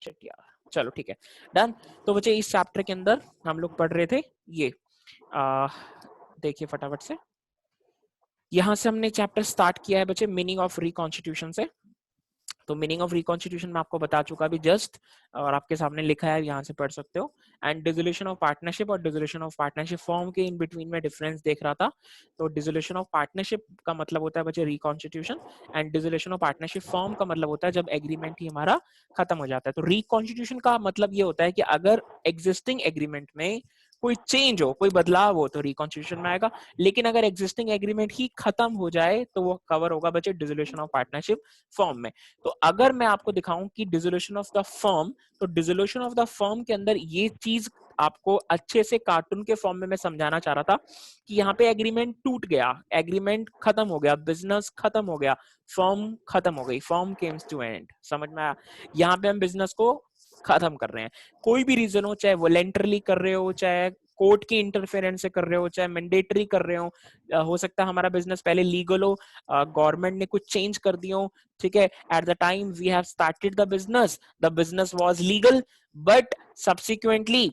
Shit यार, चलो ठीक है, डन। तो बच्चे इस चैप्टर के अंदर हम लोग पढ़ रहे थे ये, देखिए फटाफट से, यहां से हमने चैप्टर स्टार्ट किया है बच्चे मीनिंग ऑफ रिकॉन्स्टिट्यूशन से। तो मीनिंग ऑफ रिकॉन्स्टिट्यूशन में आपको बता चुका अभी जस्ट, और आपके सामने लिखा है, यहाँ से पढ़ सकते हो। एंड डिसोल्यूशन ऑफ पार्टनरशिप और डिसोल्यूशन ऑफ पार्टनरशिप फॉर्म के इन बिटवीन में डिफरेंस देख रहा था। तो डिसोल्यूशन ऑफ पार्टनरशिप का मतलब होता है बच्चे reconstitution, and dissolution of partnership form का मतलब होता है जब एग्रीमेंट ही हमारा खत्म हो जाता है। तो रिकॉन्स्टिट्यूशन का मतलब ये होता है कि अगर एग्जिस्टिंग एग्रीमेंट में कोई चेंज हो, कोई बदलाव हो, तो रिकॉन्स्टिट्यूशन में आएगा। लेकिन अगर एग्जिस्टिंग एग्रीमेंट ही खत्म हो जाए तो वो कवर होगा बच्चे डिसोल्यूशन ऑफ पार्टनरशिप फॉर्म में। तो अगर मैं आपको दिखाऊं कि डिसोल्यूशन ऑफ द फर्म, तो डिसोल्यूशन ऑफ द फर्म के अंदर ये चीज आपको अच्छे से कार्टून के फॉर्म में मैं समझाना चाह रहा था कि यहाँ पे एग्रीमेंट टूट गया, एग्रीमेंट खत्म हो गया, बिजनेस खत्म हो गया, फर्म खत्म हो गई, फर्म केम्स टू एंड। समझ में आया? यहाँ पे हम बिजनेस को खत्म कर रहे हैं, कोई भी रीजन हो, चाहे वॉलेंटरली कर रहे हो, चाहे कोर्ट की इंटरफेरेंस से कर रहे हो, चाहे मैंडेटरी कर रहे हो सकता है हमारा बिजनेस पहले लीगल हो, गवर्नमेंट ने कुछ चेंज कर दिया हो, ठीक है, at the time we have started the business was legal, but subsequently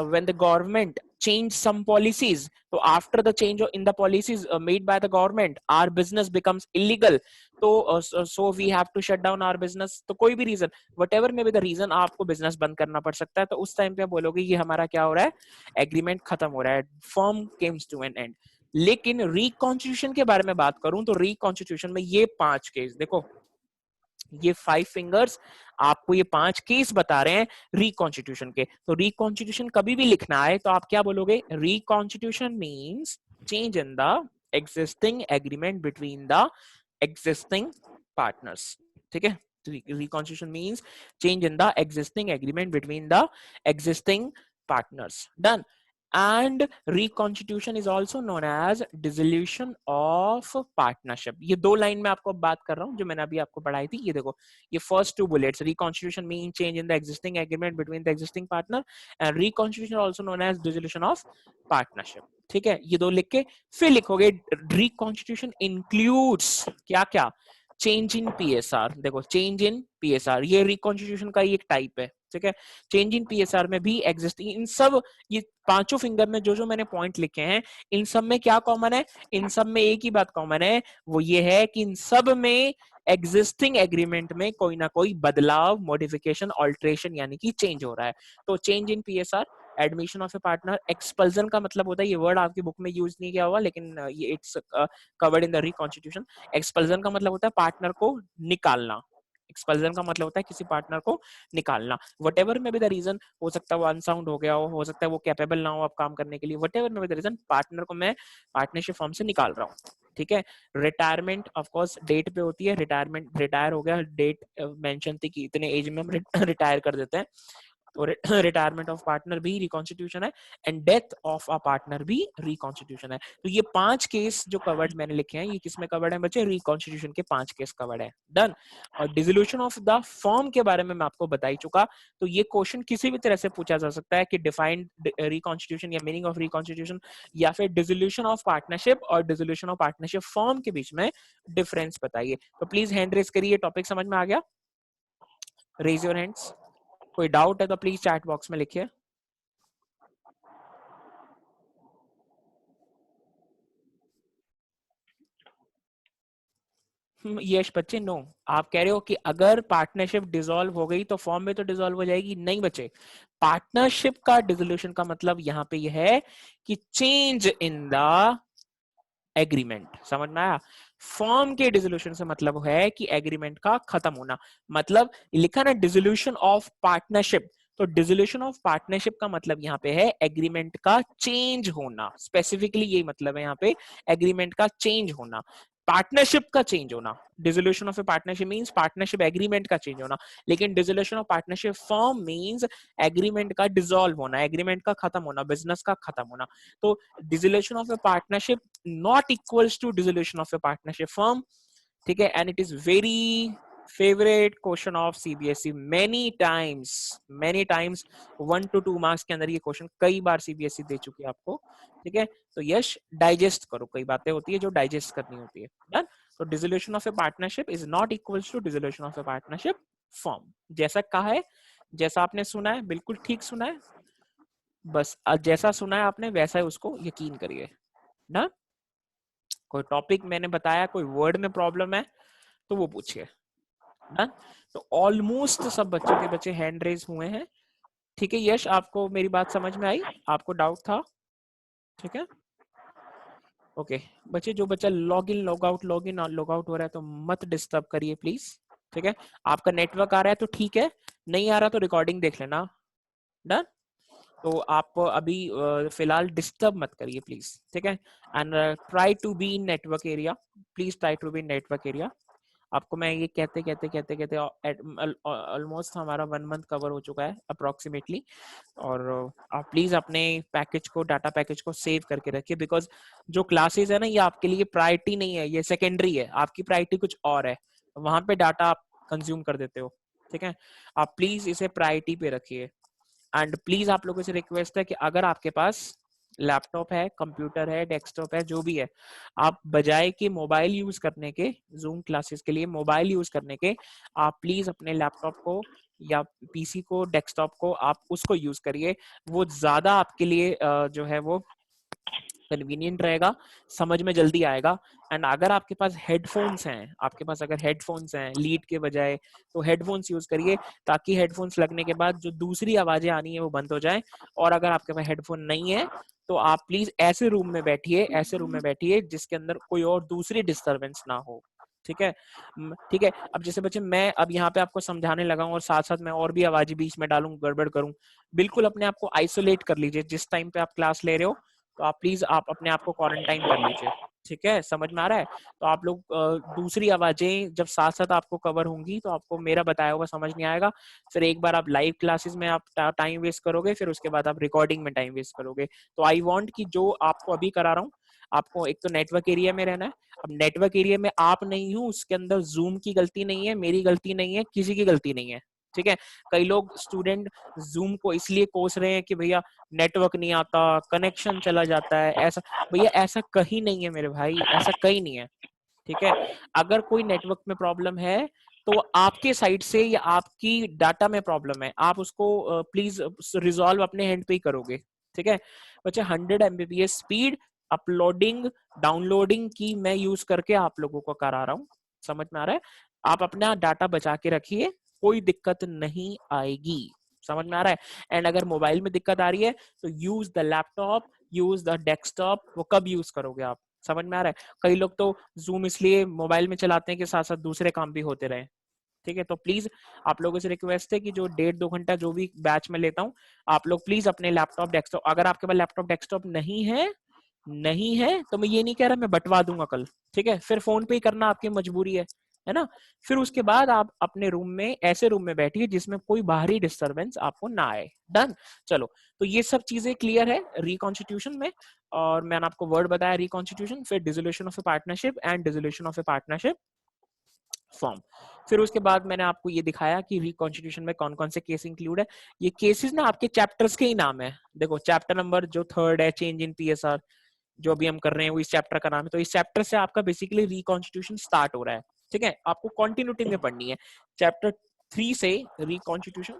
when the government changed some policies, so after the change in the policies made by the government, our business becomes illegal, so we have to shut down our business। तो कोई भी reason, whatever may be the reason, आपको business बंद करना पड़ सकता है। तो उस टाइम पे आप बोलोगे ये हमारा क्या हो रहा है, एग्रीमेंट खत्म हो रहा है, firm comes to an end. लेकिन रिकॉन्स्टिट्यूशन के बारे में बात करूं तो रिकॉन्स्टिट्यूशन में ये 5 केस देखो, ये 5 फिंगर्स आपको ये 5 केस बता रहे हैं रिकॉन्स्टिट्यूशन के। तो रिकॉन्स्टिट्यूशन कभी भी लिखना है तो आप क्या बोलोगे, reconstitution means change in the existing agreement between the existing partners. ठीक है, reconstitution means change in the existing agreement between the existing partners. Done. and reconstitution is also known as dissolution of partnership। ये 2 line में आपको बात कर रहा हूं जो मैंने अभी आपको पढ़ाई थी। ये देखो, ये first 2 bullets, reconstitution mean change in the existing agreement between the existing partner, and reconstitution also known as dissolution of partnership। ठीक है, ये 2 लिख के फिर लिखोगे reconstitution includes क्या क्या, चेंज इन पीएसआर। देखो, चेंज इन पीएसआर ये रिकॉन्स्टिट्यूशन का एक टाइप है। ठीक है, चेंज इन पीएसआर में भी एग्जिस्टिंग, इन सब ये 5 फिंगर में जो जो मैंने पॉइंट लिखे हैं, इन सब में क्या कॉमन है, इन सब में एक ही बात कॉमन है, वो ये है कि इन सब में एग्जिस्टिंग एग्रीमेंट में कोई ना कोई बदलाव, मॉडिफिकेशन, ऑल्ट्रेशन यानी कि चेंज हो रहा है। तो change in PSR, admission of A partner, expulsion का मतलब होता है, ये वर्ड आपकी बुक में यूज नहीं किया हुआ लेकिन ये it's covered in the reconstitution. Expulsion का मतलब होता है पार्टनर को निकालना, एक्सपल्जन का मतलब होता है किसी पार्टनर को निकालना। वटेवर में भी द रीजन, हो सकता है वो अनसाउंड हो गया हो सकता है वो कैपेबल ना हो अब काम करने के लिए, वटेवर में भी द रीजन, पार्टनर को मैं पार्टनरशिप फॉर्म से निकाल रहा हूँ। ठीक है, रिटायरमेंट ऑफ कोर्स डेट पे होती है, रिटायरमेंट, रिटायर हो गया, डेट मेंशन थी कि इतने एज में हम रिटायर कर देते हैं, तो रिटायरमेंट ऑफ पार्टनर भी रिकॉन्स्टिट्यूशन है, and death of a partner भी रिकॉन्स्टिट्यूशन है। तो ये 5 केस जो कवर्ड मैंने लिखे हैं, ये किसमें कवर्ड है बच्चे, रिकॉन्स्टिट्यूशन के 5 केस कवर्ड है। डन। और डिसोल्यूशन ऑफ द फर्म के बारे में मैं आपको बता ही चुका। तो ये क्वेश्चन किसी भी तरह से पूछा जा सकता है कि डिफाइंड रिकॉन्स्टिट्यूशन या मीनिंग ऑफ रिकॉन्स्टिट्यूशन, या फिर डिसोल्यूशन ऑफ पार्टनरशिप और डिसोल्यूशन ऑफ पार्टनरशिप फर्म के बीच में डिफरेंस बताइए। तो प्लीज हैंड रेज करिए, टॉपिक समझ में आ गया, रेज योर हैंड्स। कोई डाउट है तो प्लीज चैट बॉक्स में लिखिए। यश बच्चे, नो। आप कह रहे हो कि अगर पार्टनरशिप डिसॉल्व हो गई तो फॉर्म में तो डिसॉल्व हो जाएगी, नहीं बच्चे। पार्टनरशिप का डिसोल्यूशन का मतलब यहाँ पे यह है कि चेंज इन द एग्रीमेंट। समझ में आया? फॉर्म के डिसोल्यूशन से मतलब है कि एग्रीमेंट का खत्म होना। मतलब लिखा ना डिसोल्यूशन ऑफ पार्टनरशिप, तो डिसोल्यूशन ऑफ पार्टनरशिप का मतलब यहाँ पे है एग्रीमेंट का चेंज होना, स्पेसिफिकली यही मतलब है यहाँ पे, एग्रीमेंट का चेंज होना, पार्टनरशिप का चेंज होना। Dissolution of a partnership means partnership agreement का चेंज होना, लेकिन dissolution of partnership form means agreement का डिसॉल्व होना, एग्रीमेंट का खत्म होना, बिजनेस का खत्म होना। तो dissolution of a partnership not equals to dissolution of a partnership firm। ठीक है, and it is very favorite question of CBSE, many times 1 to 2 marks के अंदर ये क्वेश्चन कई बार CBSE दे चुकी है आपको। ठीक है, तो यश डाइजेस्ट करो, कई बातें होती है जो डाइजेस्ट करनी होती है। डन। तो dissolution of a partnership is not equals to dissolution of a partnership firm, जैसा कहा है जैसा आपने सुना है बिल्कुल ठीक सुना है, बस जैसा सुना है आपने वैसा ही उसको यकीन करिए ना। कोई टॉपिक मैंने बताया, कोई वर्ड में प्रॉब्लम है तो वो पूछिए ना। तो ऑलमोस्ट सब बच्चों के बच्चे हैंड रेज हुए हैं। ठीक है यश, आपको मेरी बात समझ में आई? आपको डाउट था? ठीक है ओके बच्चे, जो बच्चा लॉग इन लॉग आउट हो रहा है तो मत डिस्टर्ब करिए प्लीज। ठीक है, आपका नेटवर्क आ रहा है तो ठीक है, नहीं आ रहा तो रिकॉर्डिंग देख लेना। डन। तो आप अभी फिलहाल डिस्टर्ब मत करिए प्लीज। ठीक है, and try to be in network area, please try to be in network area. आपको मैं ये कहते कहते कहते कहते ऑलमोस्ट हमारा 1 मंथ कवर हो चुका है अप्रोक्सीमेटली। और आप प्लीज अपने पैकेज को, डाटा पैकेज को सेव करके रखिए, बिकॉज जो क्लासेस है ना ये आपके लिए प्रायोरिटी नहीं है, ये सेकेंडरी है, आपकी प्रायोरिटी कुछ और है, वहां पे डाटा आप कंज्यूम कर देते हो। ठीक है, आप प्लीज इसे प्रायोरिटी पे रखिए। एंड प्लीज आप लोगों से रिक्वेस्ट है कि अगर आपके पास लैपटॉप है, कंप्यूटर है, डेस्कटॉप है, जो भी है, आप बजाय कि मोबाइल यूज करने के, जूम क्लासेस के लिए मोबाइल यूज करने के, आप प्लीज अपने लैपटॉप को या पीसी को, डेस्कटॉप को, आप उसको यूज करिए। वो ज्यादा आपके लिए जो है वो कन्वीनियंट रहेगा, समझ में जल्दी आएगा। एंड अगर आपके पास हेडफोन्स हैं, आपके पास अगर हेडफोन्स हैं लीड के बजाय, तो हेडफोन्स यूज करिए, ताकि हेडफोन्स लगने के बाद जो दूसरी आवाजें आनी है वो बंद हो जाए। और अगर आपके पास हेडफोन नहीं है तो आप प्लीज ऐसे रूम में बैठिए, ऐसे रूम में बैठिए जिसके अंदर कोई और दूसरी डिस्टरबेंस ना हो। ठीक है, ठीक है। अब जैसे बच्चे मैं अब यहाँ पे आपको समझाने लगा हूँ और साथ साथ मैं और भी आवाजें बीच में डालूं, गड़बड़ करूं, बिल्कुल अपने आप को आइसोलेट कर लीजिए। जिस टाइम पे आप क्लास ले रहे हो तो आप प्लीज आप अपने आप को क्वारंटाइन कर लीजिए। ठीक है, समझ में आ रहा है? तो आप लोग दूसरी आवाजें जब साथ साथ आपको कवर होंगी तो आपको मेरा बताया हुआ समझ नहीं आएगा। फिर एक बार आप लाइव क्लासेस में आप टाइम वेस्ट करोगे, फिर उसके बाद आप रिकॉर्डिंग में टाइम वेस्ट करोगे। तो आई वांट कि जो आपको अभी करा रहा हूँ, आपको एक तो नेटवर्क एरिया में रहना है। अब नेटवर्क एरिया में आप नहीं हूँ, उसके अंदर जूम की गलती नहीं है, मेरी गलती नहीं है, किसी की गलती नहीं है। ठीक है, कई लोग स्टूडेंट जूम को इसलिए कोस रहे हैं कि भैया नेटवर्क नहीं आता, कनेक्शन चला जाता है, ऐसा। भैया ऐसा कहीं नहीं है मेरे भाई, ऐसा कहीं नहीं है। ठीक है, अगर कोई नेटवर्क में प्रॉब्लम है तो आपके साइड से या आपकी डाटा में प्रॉब्लम है, आप उसको प्लीज रिजॉल्व अपने हैंड पे ही करोगे। ठीक है बच्चे, 100 Mbps स्पीड अपलोडिंग डाउनलोडिंग की मैं यूज करके आप लोगों को करा रहा हूँ। समझ में आ रहा है? आप अपना डाटा बचा के रखिए, कोई दिक्कत नहीं आएगी। समझ में आ रहा है? एंड अगर मोबाइल में दिक्कत आ रही है तो use the laptop, use the desktop. वो कब यूज करोगे आप? समझ में आ रहा है? कई लोग तो जूम इसलिए मोबाइल में चलाते हैं कि साथ साथ दूसरे काम भी होते रहे। ठीक है, तो प्लीज आप लोगों से रिक्वेस्ट है कि जो 1.5-2 घंटा जो भी बैच में लेता हूँ, आप लोग प्लीज अपने लैपटॉप डेस्कटॉप, अगर आपके पास लैपटॉप डेस्कटॉप नहीं है तो मैं ये नहीं कह रहा मैं बंटवा दूंगा कल। ठीक है, फिर फोन पे ही करना आपकी मजबूरी है ना। फिर उसके बाद आप अपने रूम में, ऐसे रूम में बैठिए जिसमें कोई बाहरी डिस्टरबेंस आपको ना आए। डन। चलो, तो ये सब चीजें क्लियर है रिकॉन्स्टिट्यूशन में। और मैंने आपको वर्ड बताया रिकॉन्स्टिट्यूशन, फिर dissolution of a partnership and dissolution of a partnership form. फिर उसके बाद मैंने आपको ये दिखाया कि रिकॉन्स्टिट्यूशन में कौन कौन से केस इंक्लूड है। ये केसेस ना आपके चैप्टर्स के ही नाम है। देखो चैप्टर नंबर जो 3rd है, चेंज इन पीएसआर, जो अभी हम कर रहे हैं वो इस चैप्टर का नाम है। तो इस चैप्टर से आपका बेसिकली रिकॉन्स्टिट्यूशन स्टार्ट हो रहा है। ठीक है, आपको कॉन्टिन्यूटी में पढ़नी है। चैप्टर 3 से रिकॉन्स्टिट्यूशन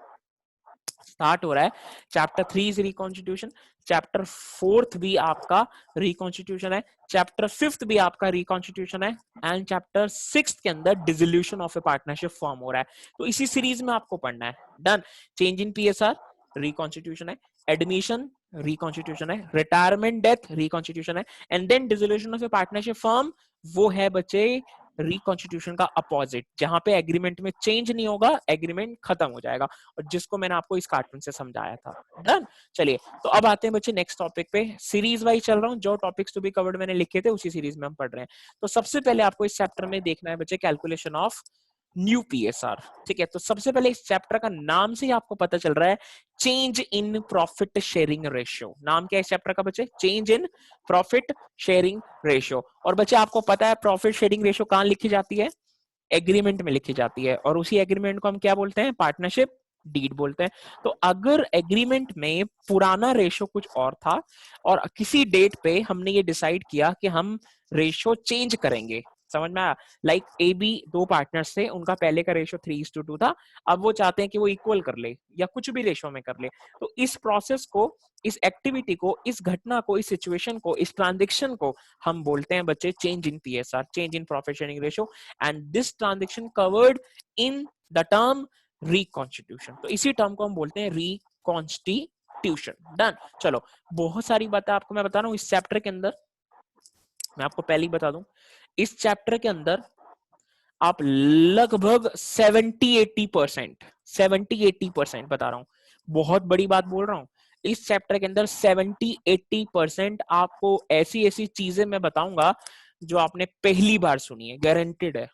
स्टार्ट हो रहा है। Chapter 3 is reconstitution, chapter 4th भी आपका रिकॉन्स्टिट्यूशन है, चैप्टर 5th भी आपका रिकॉन्स्टिट्यूशन है, एंड चैप्टर 6th के अंदर dissolution of a partnership form हो रहा है। तो इसी सीरीज में आपको पढ़ना है। Done. Change in PSR reconstitution है, एडमिशन रिकॉन्स्टिट्यूशन है, रिटायरमेंट डेथ रिकॉन्स्टिट्यूशन है, and then dissolution of a partnership firm, वो है बच्चे रिकॉन्स्टिट्यूशन का अपोजिट, जहां पे एग्रीमेंट में चेंज नहीं होगा, एग्रीमेंट खत्म हो जाएगा, और जिसको मैंने आपको इस कार्टून से समझाया था। डन। चलिए, तो अब आते हैं बच्चे नेक्स्ट टॉपिक पे। सीरीज वाइज चल रहा हूँ, जो टॉपिक्स टू बी कवर्ड मैंने लिखे थे उसी सीरीज में हम पढ़ रहे हैं। तो सबसे पहले आपको इस चैप्टर में देखना है बच्चे कैलकुलेशन ऑफ न्यू पीएसआर। ठीक है, तो सबसे पहले इस चैप्टर का नाम से ही आपको पता चल रहा है, change in profit sharing ratio. नाम क्या है इस चैप्टर का बच्चे? Change in profit sharing ratio. और बच्चे आपको पता है प्रॉफिट शेयरिंग रेशियो कहां लिखी जाती है? एग्रीमेंट में लिखी जाती है, और उसी एग्रीमेंट को हम क्या बोलते हैं? पार्टनरशिप डीड बोलते हैं। तो अगर एग्रीमेंट में पुराना रेशो कुछ और था और किसी डेट पे हमने ये डिसाइड किया कि हम रेशो चेंज करेंगे, समझ में आया? लाइक ए बी दो पार्टनर्स थे, उनका पहले का रेशो 3:2 था, अब वो चाहते हैं कि वो इक्वल कर ले या कुछ भी रेशो में कर ले। तो इस प्रोसेस को, इस एक्टिविटी को, इस घटना को, इस सिचुएशन को, इस ट्रांजेक्शन को हम बोलते हैं बच्चे change in PSR, change in profit sharing ratio, and this transaction covered in the term reconstitution. तो इसी टर्म को हम बोलते हैं रिकॉन्स्टिट्यूशन। डन। चलो, बहुत सारी बातें आपको मैं बता रहा हूँ इस चैप्टर के अंदर। मैं आपको पहले ही बता दूं, इस चैप्टर के अंदर आप लगभग 70-80% बता रहा हूं, बहुत बड़ी बात बोल रहा हूं। इस चैप्टर के अंदर 70-80% आपको ऐसी ऐसी चीजें मैं बताऊंगा जो आपने पहली बार सुनी है, गारंटेड है।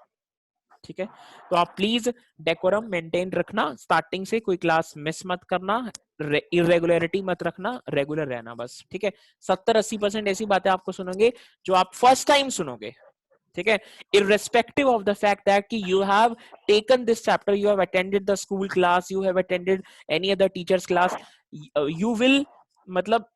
ठीक है, तो आप प्लीज डेकोरम मेंटेन रखना, स्टार्टिंग से कोई क्लास मिस मत करना, इरेगुलरिटी मत रखना, रेगुलर रहना बस। ठीक है, 70-80% ऐसी बातें आपको सुनोगे जो आप फर्स्ट टाइम सुनोगे। ठीक है, irrespective of the fact that कि you have taken this chapter, you have attended the school class, you have attended any other teacher's class, you will मतलब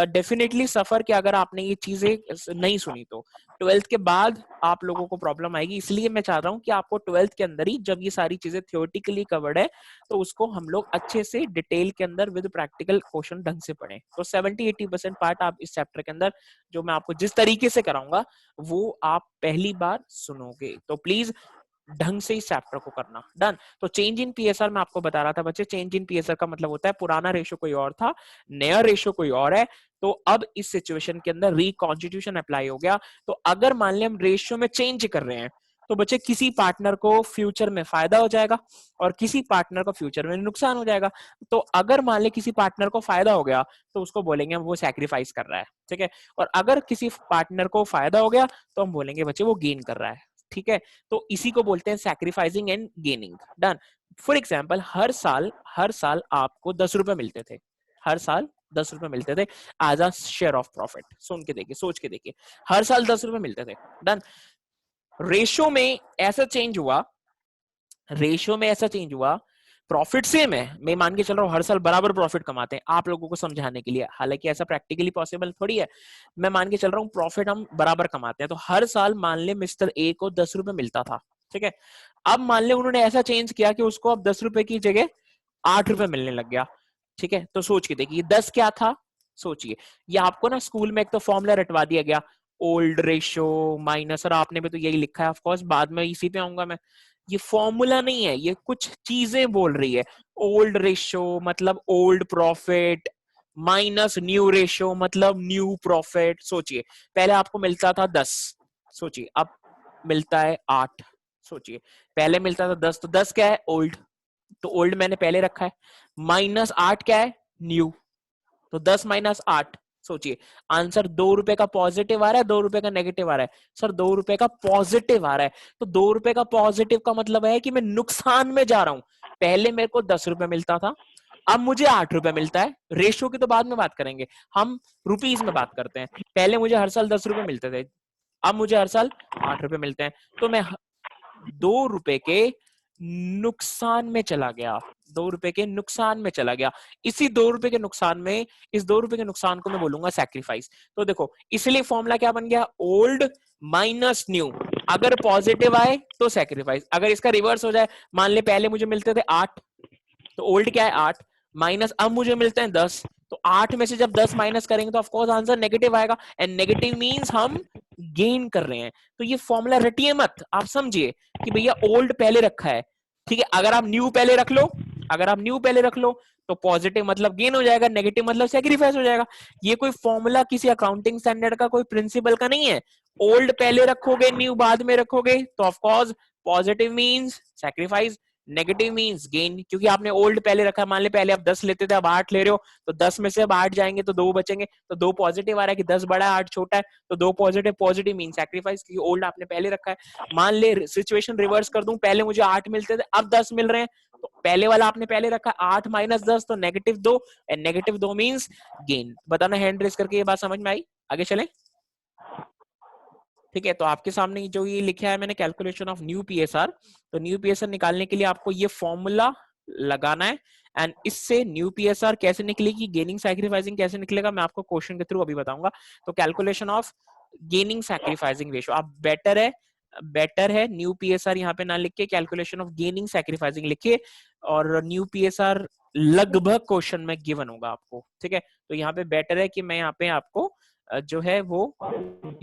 डेफिनेटली सफर कि अगर आपने ये चीजें नहीं सुनी तो 12th के बाद आप लोगों को प्रॉब्लम आएगी। इसलिए मैं चाह रहा हूँ कि आपको 12th के अंदर ही जब ये सारी चीजें थियोरेटिकली कवर्ड है तो उसको हम लोग अच्छे से डिटेल के अंदर विद प्रैक्टिकल क्वेश्चन ढंग से पढ़ें। तो 70-80% पार्ट आप इस चैप्टर के अंदर जो मैं आपको जिस तरीके से कराऊंगा वो आप पहली बार सुनोगे, तो प्लीज ढंग से इस चैप्टर को करना। डन। तो चेंज इन पीएसआर मैं आपको बता रहा था बच्चे, चेंज इन पीएसआर का मतलब होता है पुराना रेशो कोई और था, नया रेशो कोई और है, तो अब इस सिचुएशन के अंदर रिकॉन्स्टिट्यूशन अप्लाई हो गया। तो अगर मान लिया हम रेशियो में चेंज कर रहे हैं तो बच्चे किसी पार्टनर को फ्यूचर में फायदा हो जाएगा और किसी पार्टनर को फ्यूचर में नुकसान हो जाएगा। तो अगर मान ले किसी पार्टनर को फायदा हो गया तो उसको बोलेंगे वो सैक्रिफाइस कर रहा है। ठीक है, और अगर किसी पार्टनर को फायदा हो गया तो हम बोलेंगे बच्चे वो गेन कर रहा है। ठीक है, तो इसी को बोलते हैं sacrificing and gaining. Done. For example, हर साल आपको 10 रुपए मिलते थे, हर साल 10 रुपए मिलते थे as a share of profit. सुन के देखिए, सोच के देखिए, हर साल 10 रुपए मिलते थे। डन। रेशो में ऐसा चेंज हुआ, रेशियो में ऐसा चेंज हुआ, प्रॉफिट सेम है, मैं मान के चल रहा हूं हर साल बराबर प्रॉफिट कमाते हैं आप लोगों को समझाने के लिए, हालांकि ऐसा प्रैक्टिकली पॉसिबल थोड़ी है। मैं मान के चल रहा हूं प्रॉफिट हम बराबर कमाते हैं, तो हर साल मान ले मिस्टर ए को 10 रुपए मिलता था। ठीक है, अब मान ले उन्होंने ऐसा चेंज किया कि उसको अब 10 रुपए की जगह 8 रुपए मिलने लग गया। ठीक है, तो सोच के देखिए 10 क्या था, सोचिए। ये आपको ना स्कूल में एक तो फॉर्मूला रटवा दिया गया, ओल्ड रेशियो माइनस, और आपने भी तो यही लिखा है, ऑफ कोर्स बाद में इसी पे आऊंगा मैं। ये फॉर्मूला नहीं है, ये कुछ चीजें बोल रही है। ओल्ड रेशियो मतलब old profit, minus new ratio मतलब न्यू प्रॉफिट। सोचिए, पहले आपको मिलता था 10, सोचिए अब मिलता है 8। सोचिए, पहले मिलता था 10, तो 10 क्या है, ओल्ड, तो ओल्ड मैंने पहले रखा है, माइनस 8 क्या है, न्यू, तो 10 माइनस 8। सोचिए, आंसर 2 रुपए का पॉजिटिव आ रहा है, 2 रुपए का नेगेटिव आ रहा है। सर 2 रुपए का पॉजिटिव आ रहा है, तो 2 रुपए का पॉजिटिव का मतलब है कि मैं नुकसान में जा रहा हूं। पहले मेरे को 10 रुपए मिलता था, अब मुझे 8 रुपए मिलता है। रेशियो की तो बाद में बात करेंगे, हम रुपीज में बात करते हैं। पहले मुझे हर साल 10 रुपए मिलते थे, अब मुझे हर साल 8 रुपए मिलते हैं, तो मैं 2 रुपए के नुकसान में चला गया, 2 रुपए के नुकसान में चला गया। इसी 2 रुपए के नुकसान में, इस 2 रुपए के नुकसान को मैं बोलूंगा सैक्रिफाइस। तो देखो, इसलिए फॉर्मूला क्या बन गया, ओल्ड माइनस न्यू। अगर पॉजिटिव आए तो सैक्रिफाइस, अगर इसका रिवर्स हो जाए, मान ले पहले मुझे मिलते थे 8, तो ओल्ड क्या है 8, माइनस अब मुझे मिलते हैं 10, तो 8 में से जब 10 माइनस करेंगे तो ऑफकोर्स आंसर नेगेटिव आएगा, एंड नेगेटिव मींस हम गेन कर रहे हैं। तो ये फॉर्मूला रटिए मत, आप समझिए कि भैया ओल्ड पहले रखा है। ठीक है, अगर आप न्यू पहले रख लो, अगर आप न्यू पहले रख लो तो पॉजिटिव मतलब गेन हो जाएगा, नेगेटिव मतलब सैक्रिफाइस हो जाएगा। ये कोई फॉर्मूला किसी अकाउंटिंग स्टैंडर्ड का कोई प्रिंसिपल का नहीं है। ओल्ड पहले रखोगे, न्यू बाद में रखोगे, तो of course positive means sacrifice, negative means gain, क्योंकि आपने ओल्ड पहले रखा। मान ले पहले आप 10 लेते थे, अब 8 ले रहे हो, तो 10 में से अब 8 जाएंगे तो 2 बचेंगे, तो 2 पॉजिटिव आ रहा है कि 10 बड़ा है 8 छोटा है, तो 2 पॉजिटिव, पॉजिटिव मीन सैक्रिफाइस, क्योंकि ओल्ड आपने पहले रखा है। मान ले सिचुएशन रिवर्स कर दूं, पहले मुझे 8 मिलते थे, अब 10 मिल रहे हैं, तो पहले वाला आपने पहले रखा 8 माइनस 10 तो negative 2, and negative 2 means gain. बताना हैंड रेस करके, ये बात समझ में आई? आगे चलें। ठीक है, तो आपके सामने जो ये लिखा है मैंने, कैलकुलेशन ऑफ न्यू पीएसआर, तो न्यू पीएसआर निकालने के लिए आपको ये फॉर्मूला लगाना है, एंड इससे न्यू पीएसआर कैसे निकलेगी, गेनिंग सैक्रिफाइसिंग कैसे निकलेगा, मैं आपको क्वेश्चन के थ्रू अभी बताऊंगा। तो calculation of gaining sacrificing ratio, आप बेटर है बेटर है न्यू पीएसआर यहाँ पे ना लिख के कैलकुलेशन ऑफ गेनिंग सैक्रिफाइसिंग लिखिए, और न्यू पीएसआर लगभग क्वेश्चन में गिवन होगा आपको, ठीक है। तो यहाँ पे बेटर है कि मैं यहाँ पे आपको जो है वो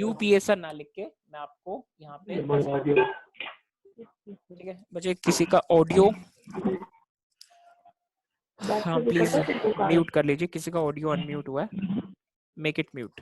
यूपीएसआर ना लिख के मैं आपको यहाँ पे, ठीक है बच्चे, किसी का ऑडियो हाँ प्लीज म्यूट कर लीजिए, किसी का ऑडियो अनम्यूट हुआ है, मेक इट म्यूट।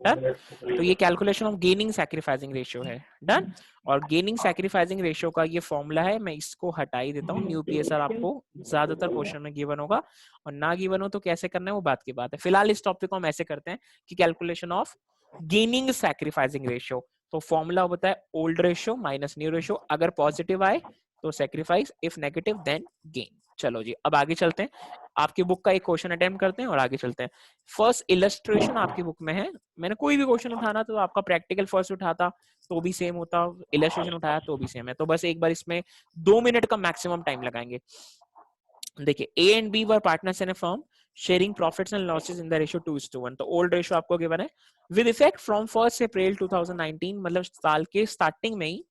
डन। तो ये calculation of gaining sacrificing ratio है। डन। और गेनिंग सैक्रिफाइसिंग रेशियो का ये फॉर्मूला है, मैं इसको हटा ही देता हूँ। न्यू पीएसआर आपको ज्यादातर क्वेश्चन में गिवन होगा, और ना गिवन हो तो कैसे करना है वो बात की बात है। फिलहाल इस टॉपिक को हम ऐसे करते हैं कि calculation of gaining sacrificing ratio, तो फॉर्मूला होता है old ratio minus new ratio. अगर पॉजिटिव आए तो sacrifice, if negative then gain. चलो जी अब आगे चलते हैं, आपकी बुक का एक क्वेश्चन अटेम्प्ट करते हैं और आगे चलते हैं। फर्स्ट इलस्ट्रेशन आपकी बुक में है, मैंने कोई भी क्वेश्चन उठाना तो आपका प्रैक्टिकल फर्स्ट उठाता तो भी सेम होता, इलस्ट्रेशन उठाया तो भी सेम है। तो बस एक बार इसमें 2 मिनट का मैक्सिमम टाइम लगाएंगे। देखिए A and B were partners in a firm sharing profits and losses in the ratio 2:1। तो ओल्ड रेशियो आपको गिवन है विद इफेक्ट फ्रॉम 1 अप्रैल 2019, मतलब साल के स्टार्टिंग में ही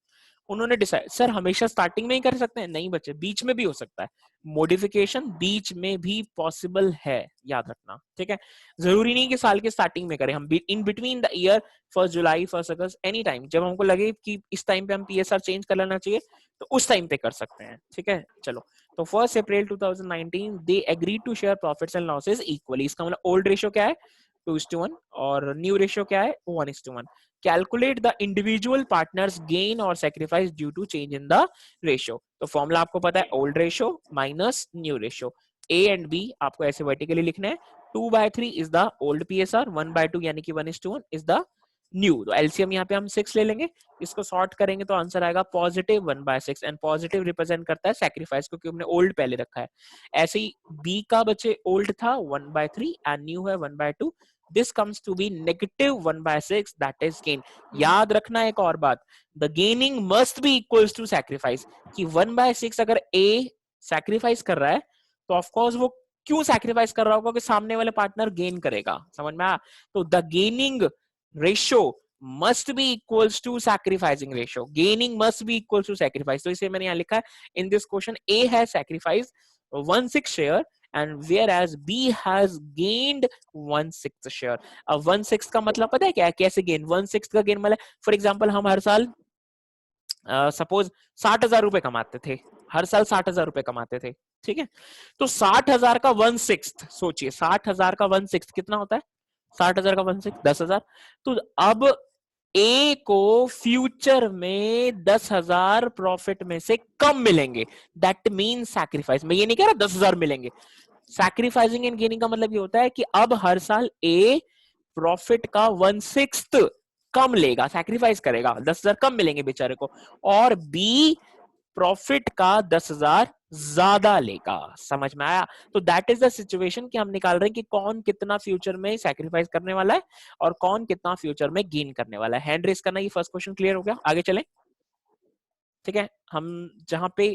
उन्होंने डिसाइड। सर हमेशा स्टार्टिंग में ही कर सकते हैं? नहीं बच्चे, बीच में भी हो सकता है, मॉडिफिकेशन बीच में भी पॉसिबल है, याद रखना, ठीक है। जरूरी नहीं कि साल के स्टार्टिंग में करें, हम in between the year 1 July 1 August any time, जब हमको लगे कि इस टाइम पे हम पीएसआर चेंज कर लेना चाहिए तो उस टाइम पे कर सकते हैं, ठीक है। चलो तो 1 April 2019 they agree to share profits and losses equally. इसका मतलब ओल्ड रेशियो क्या है 2:1 और न्यू रेशियो क्या है 1:1। Calculate the individual partners gain और sacrifice due to change in the ratio. तो फॉर्मूला आपको पता है old ratio minus new ratio. A and B आपको ऐसे वर्टिकली लिखना है, 2/3 इज द ओल्ड पीएसआर, 1/2 यानी कि 1:1 इज द न्यू। तो एलसीएम यहाँ पे हम 6 ले लेंगे, इसको सॉर्ट करेंगे तो आंसर आएगा पॉजिटिव 1/6, एंड पॉजिटिव रिप्रेजेंट करता है सैक्रिफाइस को, क्योंकि हमने ओल्ड पहले रखा है। ऐसे ही बी का बच्चे ओल्ड था 1/3 एंड न्यू है 1/2, this comes to be negative 1/6, that is gain। याद रखना एक और बात, the gaining must be equals to sacrifice, कि 1/6 अगर A sacrifice कर रहा है तो ऑफ कोर्स वो क्यों सैक्रिफाइस कर रहा होगा कि सामने वाले पार्टनर गेन करेगा, समझ में आया। तो the gaining ratio must be equals to sacrificing ratio, gaining must be equals to sacrifice. तो इसे मैंने यहां लिखा है इन दिस क्वेश्चन ए है sacrifice 1/6 share and whereas B has gained 1/6 share. अब 1/6 का मतलब पता है क्या है, कैसे गेन 1/6 का गेन मतलब फॉर एग्जांपल हम हर साल सपोज 60,000 रुपए कमाते थे, हर साल 60,000 रुपए कमाते थे, ठीक है। तो 60,000 का 1/6 सोचिए, 60,000 का 1/6 कितना होता है, 60,000 का 1/6 10,000। तो अब ए को फ्यूचर में 10,000 प्रॉफिट में से कम मिलेंगे, दैट मीन सैक्रिफाइस। मैं ये नहीं कह रहा 10,000 मिलेंगे, सैक्रिफाइसिंग एंड गेनिंग का मतलब ये होता है कि अब हर साल ए प्रॉफिट का 1/6 कम लेगा, सैक्रिफाइस करेगा, 10,000 कम मिलेंगे बेचारे को, और बी प्रॉफिट का 10,000 ज्यादा लेगा। समझ में आया। तो दैट इज द सिचुएशन कि हम निकाल रहे हैं कि कौन कितना फ्यूचर में सैक्रिफाइस करने वाला है और कौन कितना फ्यूचर में गेन करने वाला है। हैंड रेस करना, ये फर्स्ट क्वेश्चन क्लियर हो गया, आगे चलें, ठीक है। हम जहां पे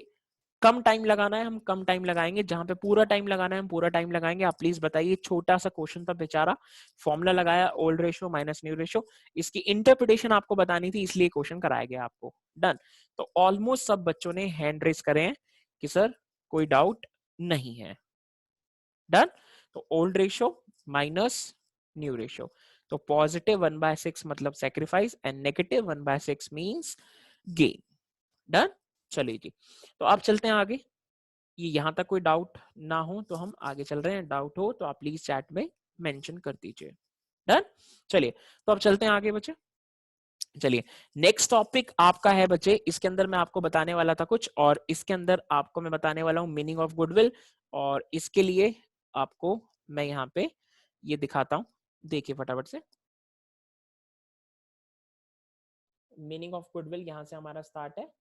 कम टाइम लगाना है हम कम टाइम लगाएंगे, जहां पे पूरा टाइम लगाना है हम पूरा टाइम लगाएंगे। आप प्लीज बताइए, छोटा सा क्वेश्चन था बेचारा, फॉर्मूला लगाया old ratio minus new ratio, इसकी इंटरप्रिटेशन आपको बतानी थी इसलिए क्वेश्चन कराया गया आपको। डन। तो ऑलमोस्ट सब बच्चों ने हैंड रेस करे हैं कि सर कोई डाउट नहीं है। डन। तो old ratio minus new ratio, तो पॉजिटिव 1/6 मतलब sacrifice and negative 1/6 means gain. Done. चलिए जी, तो आप चलते हैं आगे। ये यहां तक कोई डाउट ना हो तो हम आगे चल रहे हैं, डाउट हो तो आप प्लीज चैट में मेंशन कर दीजिए। डन। चलिए तो अब चलते हैं आगे बच्चे। चलिए नेक्स्ट टॉपिक आपका है बच्चे, इसके अंदर मैं आपको बताने वाला था कुछ, और इसके अंदर आपको मैं बताने वाला हूं मीनिंग ऑफ गुडविल, और इसके लिए आपको मैं यहाँ पे ये दिखाता हूं, देखिए फटाफट से। मीनिंग ऑफ गुडविल यहाँ से हमारा स्टार्ट है,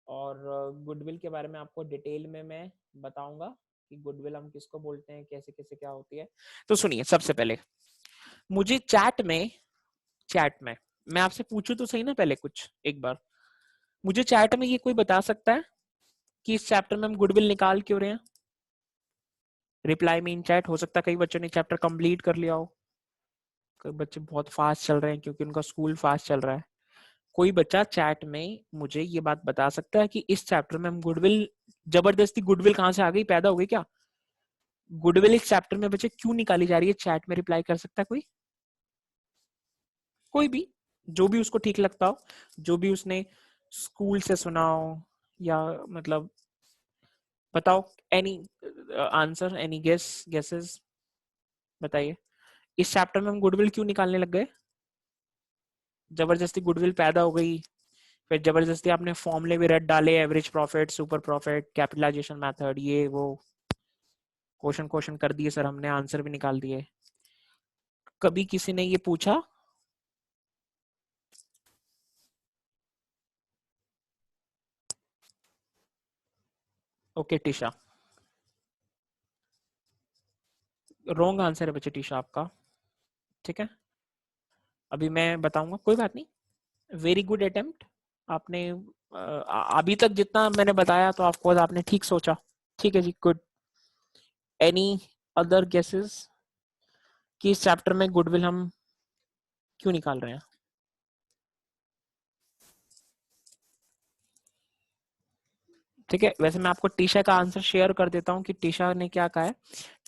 और गुडविल के बारे में आपको डिटेल में मैं बताऊंगा कि गुडविल हम किसको बोलते हैं, कैसे कैसे क्या होती है। तो सुनिए, सबसे पहले मुझे चैट में मैं आपसे पूछूं तो सही ना पहले कुछ एक बार, मुझे चैट में ये कोई बता सकता है कि इस चैप्टर में हम गुडविल निकाल क्यों रहे हैं? रिप्लाई में इन चैट, हो सकता है कई बच्चों ने चैप्टर कंप्लीट कर लिया हो, कई बच्चे बहुत फास्ट चल रहे हैं क्योंकि उनका स्कूल फास्ट चल रहा है, कोई बच्चा चैट में मुझे ये बात बता सकता है कि इस चैप्टर में हम गुडविल, जबरदस्ती गुडविल कहाँ से आ गई, पैदा हो गई क्या? गुडविल इस चैप्टर में बच्चे क्यों निकाली जा रही है? चैट में रिप्लाई कर सकता है कोई? कोई भी, जो भी उसको ठीक लगता हो, जो भी उसने स्कूल से सुना हो, या मतलब बताओ, एनी आंसर, एनी गेसेस बताइए। इस चैप्टर में हम गुडविल क्यों निकालने लग गए? जबरदस्ती गुडविल पैदा हो गई, फिर जबरदस्ती आपने फॉर्मूले भी रट डाले, average profit, super profit, capitalisation method, ये वो क्वेश्चन क्वेश्चन कर दिए सर हमने, आंसर भी निकाल दिए। कभी किसी ने ये पूछा? ओके टीशा, रॉन्ग आंसर है बच्चे टीशा आपका, ठीक है। अभी मैं बताऊंगा, कोई बात नहीं, वेरी गुड अटेम्प्ट आपने। अभी तक जितना मैंने बताया तो आपको आपने ठीक सोचा, ठीक है जी, गुड। एनी अदर गेसेस कि इस चैप्टर में गुडविल हम क्यों निकाल रहे हैं? ठीक है, वैसे मैं आपको टीशा का आंसर शेयर कर देता हूं कि टीशा ने क्या कहा है।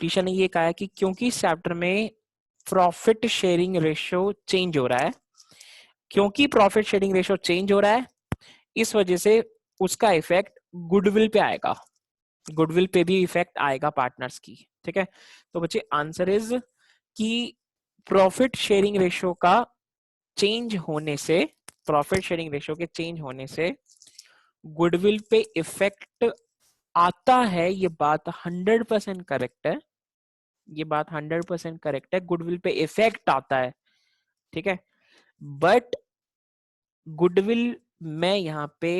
टीशा ने ये कहा है कि क्योंकि इस चैप्टर में प्रॉफिट शेयरिंग रेशियो चेंज हो रहा है, क्योंकि प्रॉफिट शेयरिंग रेशियो चेंज हो रहा है, इस वजह से उसका इफेक्ट गुडविल पे आएगा, गुडविल पे भी इफेक्ट आएगा पार्टनर्स की, ठीक है। तो बच्चे आंसर इज कि प्रॉफिट शेयरिंग रेशियो का चेंज होने से, प्रॉफिट शेयरिंग रेशियो के चेंज होने से गुडविल पे इफेक्ट आता है। ये बात 100% करेक्ट है, ये बात 100% करेक्ट है, गुडविल पे इफेक्ट आता है, ठीक है। बट गुडविल मैं यहाँ पे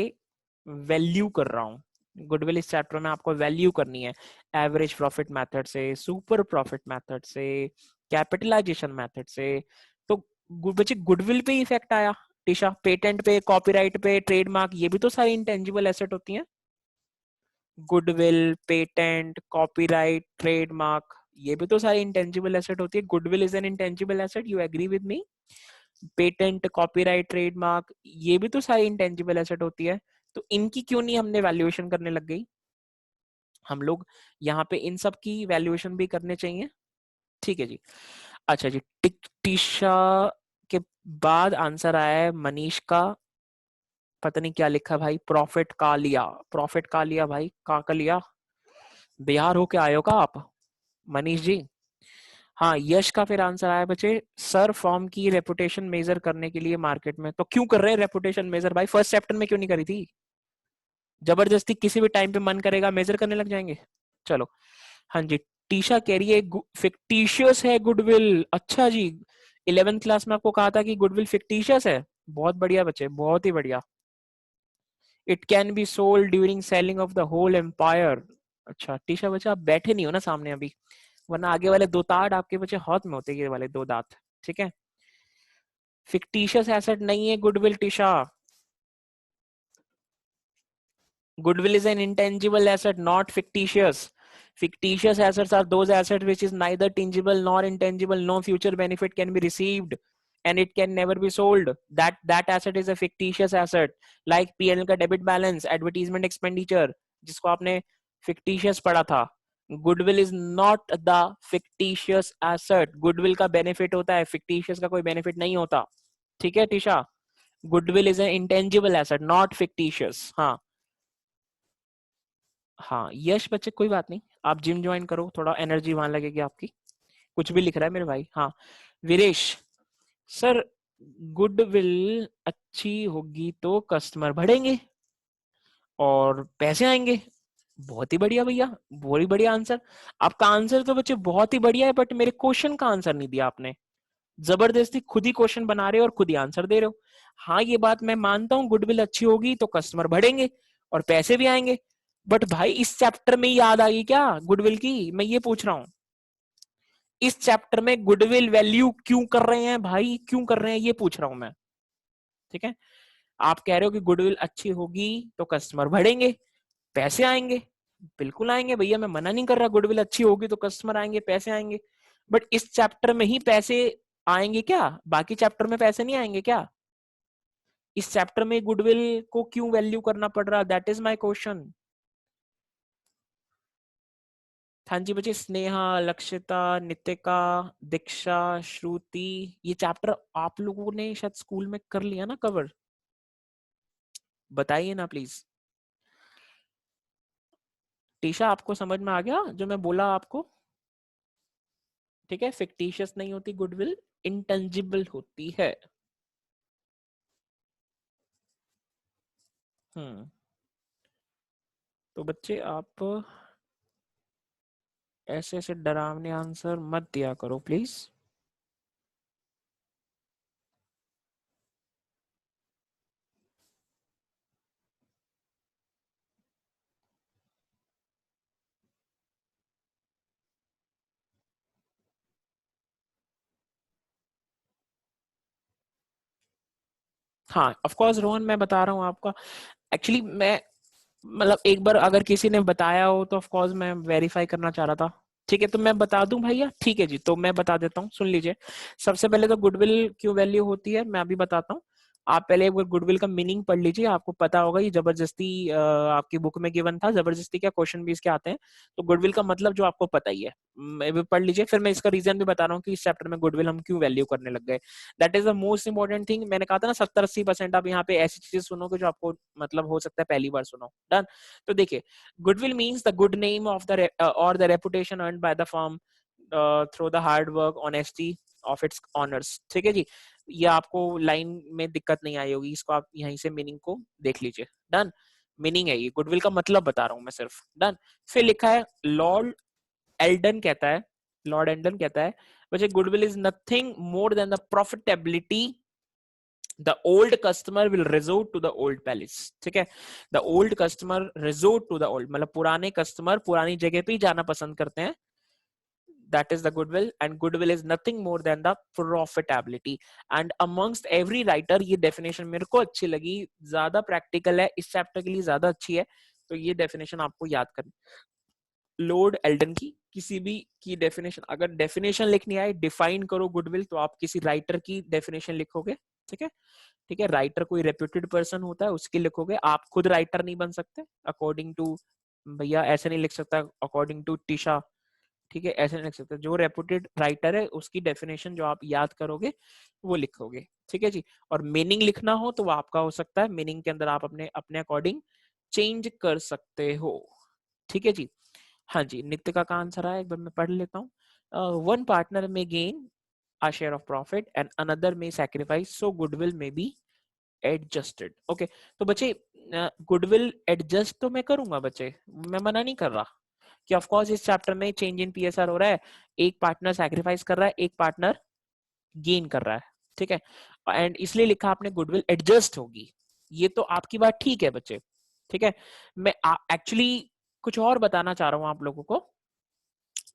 वैल्यू कर रहा हूँ, गुडविल इस चैप्टर में आपको वैल्यू करनी है एवरेज प्रॉफिट मेथड से, सुपर प्रॉफिट मेथड से, कैपिटलाइजेशन मेथड से। तो बच्चे गुडविल पे इफेक्ट आया टीशा, पेटेंट पे, कॉपीराइट पे, ट्रेडमार्क, ये भी तो सारी इंटेंजिबल एसेट होती हैं। गुडविल, पेटेंट, कॉपीराइट, ट्रेडमार्क, ये भी तो सारी इंटेंजिबल एसेट होती है। Goodwill is an intangible asset, you agree with me? Patent, copyright, trademark, ये भी तो सारी इंटेंजिबल एसेट होती है। तो इनकी क्यों नहीं हमने वैल्यूएशन करने लग गई? हम लोग यहाँ पे इन सब की वैल्यूएशन भी करने चाहिए, ठीक है जी। अच्छा जी, टीशा के बाद आंसर आया है मनीष का, पता नहीं क्या लिखा भाई, प्रॉफिट का लिया, प्रॉफिट का लिया भाई, का लिया, बिहार होके आए हो का आप मनीष जी? हाँ, यश का फिर आंसर आया बच्चे, सर फॉर्म की रेपुटेशन मेजर करने के लिए मार्केट में। तो क्यों कर रहे हैं रेपुटेशन मेजर भाई? फर्स्ट चैप्टर में क्यों नहीं करी थी? जबरदस्ती किसी भी टाइम पे मन करेगा मेजर करने लग जाएंगे? चलो, हाँ जी। टीशा कह रही है फिक्टिशियस है गुडविल, अच्छा जी। 11th क्लास में आपको कहा था कि गुडविल फिक्टिशियस है, बहुत बढ़िया बच्चे, बहुत ही बढ़िया। It can be sold during selling of the whole empire. अच्छा टीशा बच्चा, आप बैठे नहीं हो ना सामने अभी, वरना आगे वाले दो ताड़ आपके बच्चे हाथ में होते, ये वाले दो दांत, ठीक है। फिक्टिशियस एसेट नहीं है goodwill Trisha, goodwill is an intangible asset, not fictitious. Fictitious assets are those assets which is neither tangible nor intangible, no future benefit can be received and it can never be sold. That asset is a fictitious asset, like P&L का debit balance, advertisement expenditure, जिसको आपने fictitious पढ़ा था। Goodwill is not the fictitious asset. Goodwill का benefit होता है, fictitious का कोई benefit नहीं होता, ठीक है Trisha. Goodwill is an intangible asset, not fictitious। हाँ हाँ, यश बच्चे कोई बात नहीं, आप जिम ज्वाइन करो, थोड़ा एनर्जी वहां लगेगी आपकी। कुछ भी लिख रहा है मेरे भाई। हाँ वीरेश सर, गुडविल अच्छी होगी तो कस्टमर बढ़ेंगे और पैसे आएंगे। बहुत ही बढ़िया भैया, बहुत ही बढ़िया आंसर। आपका आंसर तो बच्चे बहुत ही बढ़िया है, बट मेरे क्वेश्चन का आंसर नहीं दिया आपने। जबरदस्ती खुद ही क्वेश्चन बना रहे हो और खुद ही आंसर दे रहे हो। हाँ ये बात मैं मानता हूँ, गुडविल अच्छी होगी तो कस्टमर बढ़ेंगे और पैसे भी आएंगे, बट भाई इस चैप्टर में याद आई क्या गुडविल की? मैं ये पूछ रहा हूँ, इस चैप्टर में गुडविल वैल्यू क्यों कर रहे हैं भाई, क्यों कर रहे हैं, ये पूछ रहा हूं मैं, ठीक है। आप कह रहे हो कि गुडविल अच्छी होगी तो कस्टमर बढ़ेंगे, पैसे आएंगे, बिल्कुल आएंगे भैया, मैं मना नहीं कर रहा, गुडविल अच्छी होगी तो कस्टमर आएंगे, पैसे आएंगे, बट इस चैप्टर में ही पैसे आएंगे क्या? बाकी चैप्टर में पैसे नहीं आएंगे क्या? इस चैप्टर में गुडविल को क्यों वैल्यू करना पड़ रहा, दैट इज माय क्वेश्चन। हाँ जी बच्चे, स्नेहा, लक्षिता, नितिका, दीक्षा, श्रुति, ये चैप्टर आप लोगों ने शायद स्कूल में कर लिया ना कवर, बताइए ना प्लीज। टीशा आपको समझ में आ गया जो मैं बोला आपको? ठीक है, फिक्टिशियस नहीं होती गुडविल, इंटेंजिबल होती है। तो बच्चे आप ऐसे ऐसे डरावने आंसर मत दिया करो प्लीज। हाँ ऑफ कोर्स रोहन, मैं बता रहा हूँ आपका, एक्चुअली मैं मतलब एक बार अगर किसी ने बताया हो तो ऑफ कोर्स मैं वेरीफाई करना चाह रहा था। ठीक है तो मैं बता दूं भैया, ठीक है जी, तो मैं बता देता हूँ, सुन लीजिए। सबसे पहले तो गुडविल क्यों वैल्यू होती है मैं अभी बताता हूँ। आप पहले एक बार गुडविल का मीनिंग पढ़ लीजिए, आपको पता होगा, ये जबरदस्ती आपकी बुक में गिवन था, जबरदस्ती क्या क्वेश्चन भी इसके आते हैं। तो गुडविल का मतलब जो आपको पता ही है, मैं भी पढ़ लीजिए, फिर मैं इसका रीजन भी बता रहा हूँ कि इस चैप्टर में गुडविल हम क्यों वैल्यू करने लग गए। That is the most important thing. मैंने कहा था ना 70-80% आप यहाँ पे ऐसी चीजें सुनोगे जो आपको मतलब हो सकता है पहली बार सुनो। डन। तो देखिए, goodwill means the good name of the और the reputation earned by the firm through the hard work honesty of its owners. ठीक है जी, ये आपको लाइन में दिक्कत नहीं आई होगी, इसको आप यहीं से मीनिंग को देख लीजिए। डन, मीनिंग है ये, गुडविल का मतलब बता रहा हूं मैं सिर्फ। डन। फिर लिखा है लॉर्ड एल्डन कहता है, लॉर्ड एल्डन कहता है बच्चे, goodwill is nothing more than the profitability the old customer will resort to the old palace. ठीक है, the old customer resort to the old, मतलब पुराने कस्टमर पुरानी जगह पे ही जाना पसंद करते हैं। That is the goodwill, and goodwill is nothing more than the profitability. And amongst every writer, ये definition मेरे को अच्छी लगी, ज्यादा प्रैक्टिकल है, इस चैप्टर के लिए ज्यादा अच्छी है, तो ये definition आपको याद करनी। लॉर्ड एल्डन की किसी भी की डेफिनेशन, अगर डेफिनेशन लिखनी आए, डिफाइन करो गुडविल, तो आप किसी राइटर की डेफिनेशन लिखोगे। ठीक है, ठीक है, राइटर कोई रेप्यूटेड पर्सन होता है उसकी लिखोगे, आप खुद राइटर नहीं बन सकते अकॉर्डिंग टू, भैया ऐसे नहीं लिख सकता अकॉर्डिंग टू टीशा। ठीक है, ऐसे नहीं लिख सकते, जो रेप्यूटेड राइटर है उसकी डेफिनेशन जो आप याद करोगे वो लिखोगे। ठीक है जी, और मीनिंग लिखना हो तो वो आपका हो सकता है, मीनिंग के अंदर आप अपने अपने अकॉर्डिंग चेंज कर सकते हो। ठीक है जी। हाँ जी, नितिका का आंसर आया, एक बार मैं पढ़ लेता हूँ। वन पार्टनर में gain a share of profit and another may sacrifice, so goodwill may be adjusted. Okay, तो बच्चे गुडविल एडजस्ट तो मैं करूंगा बच्चे, मैं मना नहीं कर रहा कि ऑफ कोर्स इस चैप्टर में चेंज इन पीएसआर हो रहा है, एक पार्टनर सैक्रिफाइस कर रहा है, एक पार्टनर गेन कर रहा है। ठीक है, एंड इसलिए लिखा आपने गुडविल एडजस्ट होगी, ये तो आपकी बात ठीक है बच्चे। ठीक है, मैं एक्चुअली कुछ और बताना चाह रहा हूँ आप लोगों को,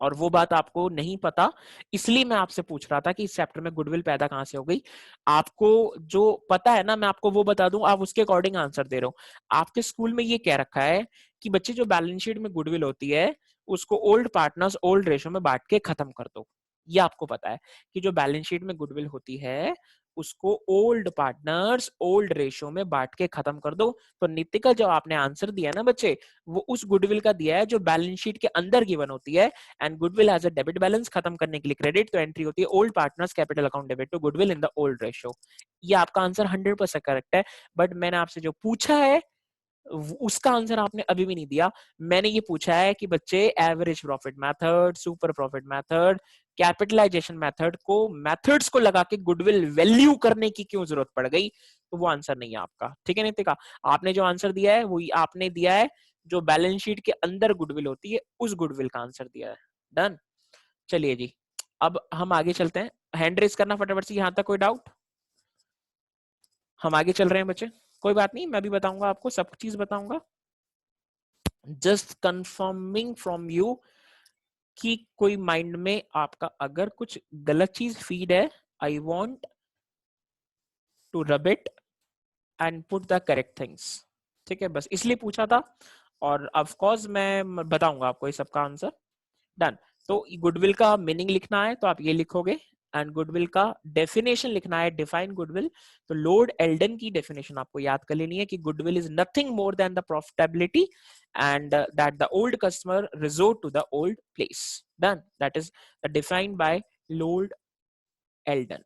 और वो बात आपको नहीं पता, इसलिए मैं आपसे पूछ रहा था कि इस चैप्टर में गुडविल पैदा कहां से हो गई। आपको जो पता है ना, मैं आपको वो बता दूं, आप उसके अकॉर्डिंग आंसर दे रहे हो। आपके स्कूल में ये कह रखा है कि बच्चे जो बैलेंस शीट में गुडविल होती है उसको ओल्ड पार्टनर्स ओल्ड रेशो में बांट के खत्म कर दो। ये आपको पता है कि जो बैलेंस शीट में गुडविल होती है उसको ओल्ड पार्टनर्स ओल्ड रेशो में बांट के खत्म कर दो। तो नितिका जो आपने आंसर दिया ना बच्चे, वो उस गुडविल का दिया है जो बैलेंस शीट के अंदर गिवन होती है। And goodwill has a debit balance, खत्म करने के लिए क्रेडिट, तो एंट्री होती है old partners capital account debit to goodwill in the old ratio. ये आपका आंसर 100% करेक्ट है, बट मैंने आपसे जो पूछा है उसका आंसर आपने अभी भी नहीं दिया। मैंने ये पूछा है कि बच्चे average profit method, super profit method, capitalisation method को, मेथड्स को लगा के गुडविल वैल्यू करने की क्यों जरूरत पड़ गई, तो वो आंसर नहीं है आपका। ठीक है नितिका, आपने जो आंसर दिया है वो आपने दिया है जो बैलेंस शीट के अंदर गुडविल होती है उस गुडविल का आंसर दिया है। डन। चलिए जी, अब हम आगे चलते हैं, हैंड रेस करना फटाफट से, यहां तक कोई डाउट? हम आगे चल रहे हैं बच्चे, कोई बात नहीं, मैं भी बताऊंगा आपको, सब चीज बताऊंगा। जस्ट कंफर्मिंग फ्रॉम यू कि कोई माइंड में आपका अगर कुछ गलत चीज फीड है, I want to rub it and put the correct things. ठीक है, बस इसलिए पूछा था, और ऑफ कोर्स मैं बताऊंगा आपको ये सबका आंसर। डन। तो गुडविल का मीनिंग लिखना है तो आप ये लिखोगे, एंड गुडविल का डेफिनेशन लिखना है, डिफाइन गुडविल, तो लॉर्ड एल्डन की डेफिनेशन आपको याद कर लेनी है कि goodwill is nothing more than the profitability and that the old customer resort to the old place. Done, that is defined by Lord Eldon.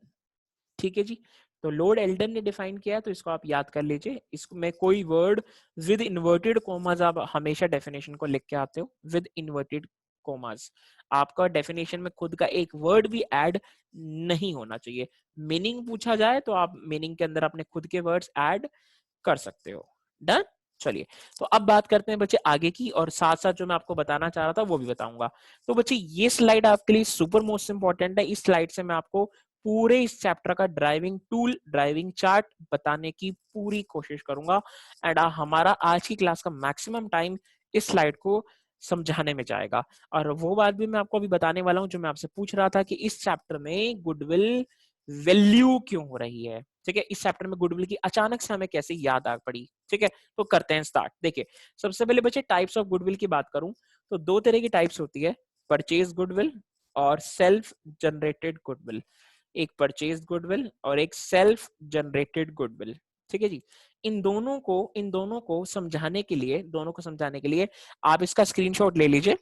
ठीक है जी, तो लॉर्ड एल्डन ने डिफाइन किया, तो इसको आप याद कर लीजिए। इसको में कोई वर्ड विद इन्वर्टेड कोमास, आप हमेशा डेफिनेशन को लिख के आते हो विद इन्वर्टेड कोमास। आपका डेफिनेशन में खुद का एक वर्ड भी ऐड नहीं होना चाहिए। मीनिंग पूछा जाए तो आप मीनिंग के अंदर अपने खुद के वर्ड्स ऐड कर सकते हो। डन, चलिए, तो अब बात करते हैं बच्चे आगे की, और साथ साथ जो मैं आपको बताना चाह रहा था वो भी बताऊंगा। तो बच्चे ये स्लाइड आपके लिए सुपर मोस्ट इंपॉर्टेंट है। इस स्लाइड से मैं आपको पूरे इस चैप्टर का ड्राइविंग टूल, ड्राइविंग चार्ट बताने की पूरी कोशिश करूंगा। एंड हमारा आज की क्लास का मैक्सिमम टाइम इस स्लाइड को समझाने में जाएगा। और वो बात भी मैं आपको अभी बताने वाला हूं जो मैं आपसे पूछ रहा था कि इस चैप्टर में गुडविल वैल्यू क्यों हो रही है। ठीक है, इस चैप्टर में गुडविल की अचानक से हमें कैसे याद आ पड़ी। ठीक है, तो करते हैं स्टार्ट। देखिए, सबसे पहले बच्चे टाइप्स ऑफ गुडविल की बात करूं तो दो तरह की टाइप्स होती है, परचेज गुडविल और सेल्फ जनरेटेड गुडविल। एक परचेज गुडविल और एक सेल्फ जनरेटेड गुडविल। ठीक है जी, इन दोनों को समझाने के लिए आप इसका स्क्रीनशॉट ले लीजिए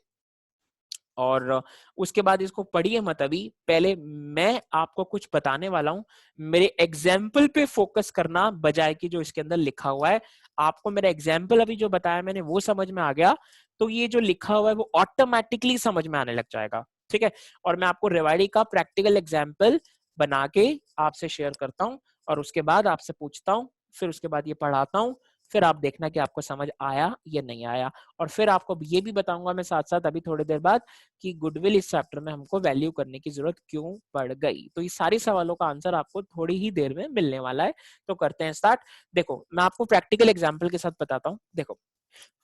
और उसके बाद इसको पढ़िए मत अभी। पहले मैं आपको कुछ बताने वाला हूं, मेरे एग्जाम्पल पे फोकस करना बजाय कि जो इसके अंदर लिखा हुआ है। आपको मेरा एग्जाम्पल अभी जो बताया मैंने वो समझ में आ गया, तो ये जो लिखा हुआ है वो ऑटोमेटिकली समझ में आने लग जाएगा। ठीक है, और मैं आपको रेवाड़ी का प्रैक्टिकल एग्जाम्पल बना के आपसे शेयर करता हूँ, और उसके बाद आपसे पूछता हूँ, फिर उसके बाद ये पढ़ाता हूँ, फिर आप देखना कि आपको समझ आया या नहीं आया। और फिर आपको ये भी बताऊंगा मैं साथ साथ अभी थोड़ी देर बाद कि गुडविल इस चैप्टर में हमको वैल्यू करने की जरूरत क्यों पड़ गई। तो ये सारे सवालों का आंसर आपको थोड़ी ही देर में मिलने वाला है। तो करते हैं स्टार्ट। देखो, मैं आपको प्रैक्टिकल एग्जांपल के साथ बताता हूँ। देखो,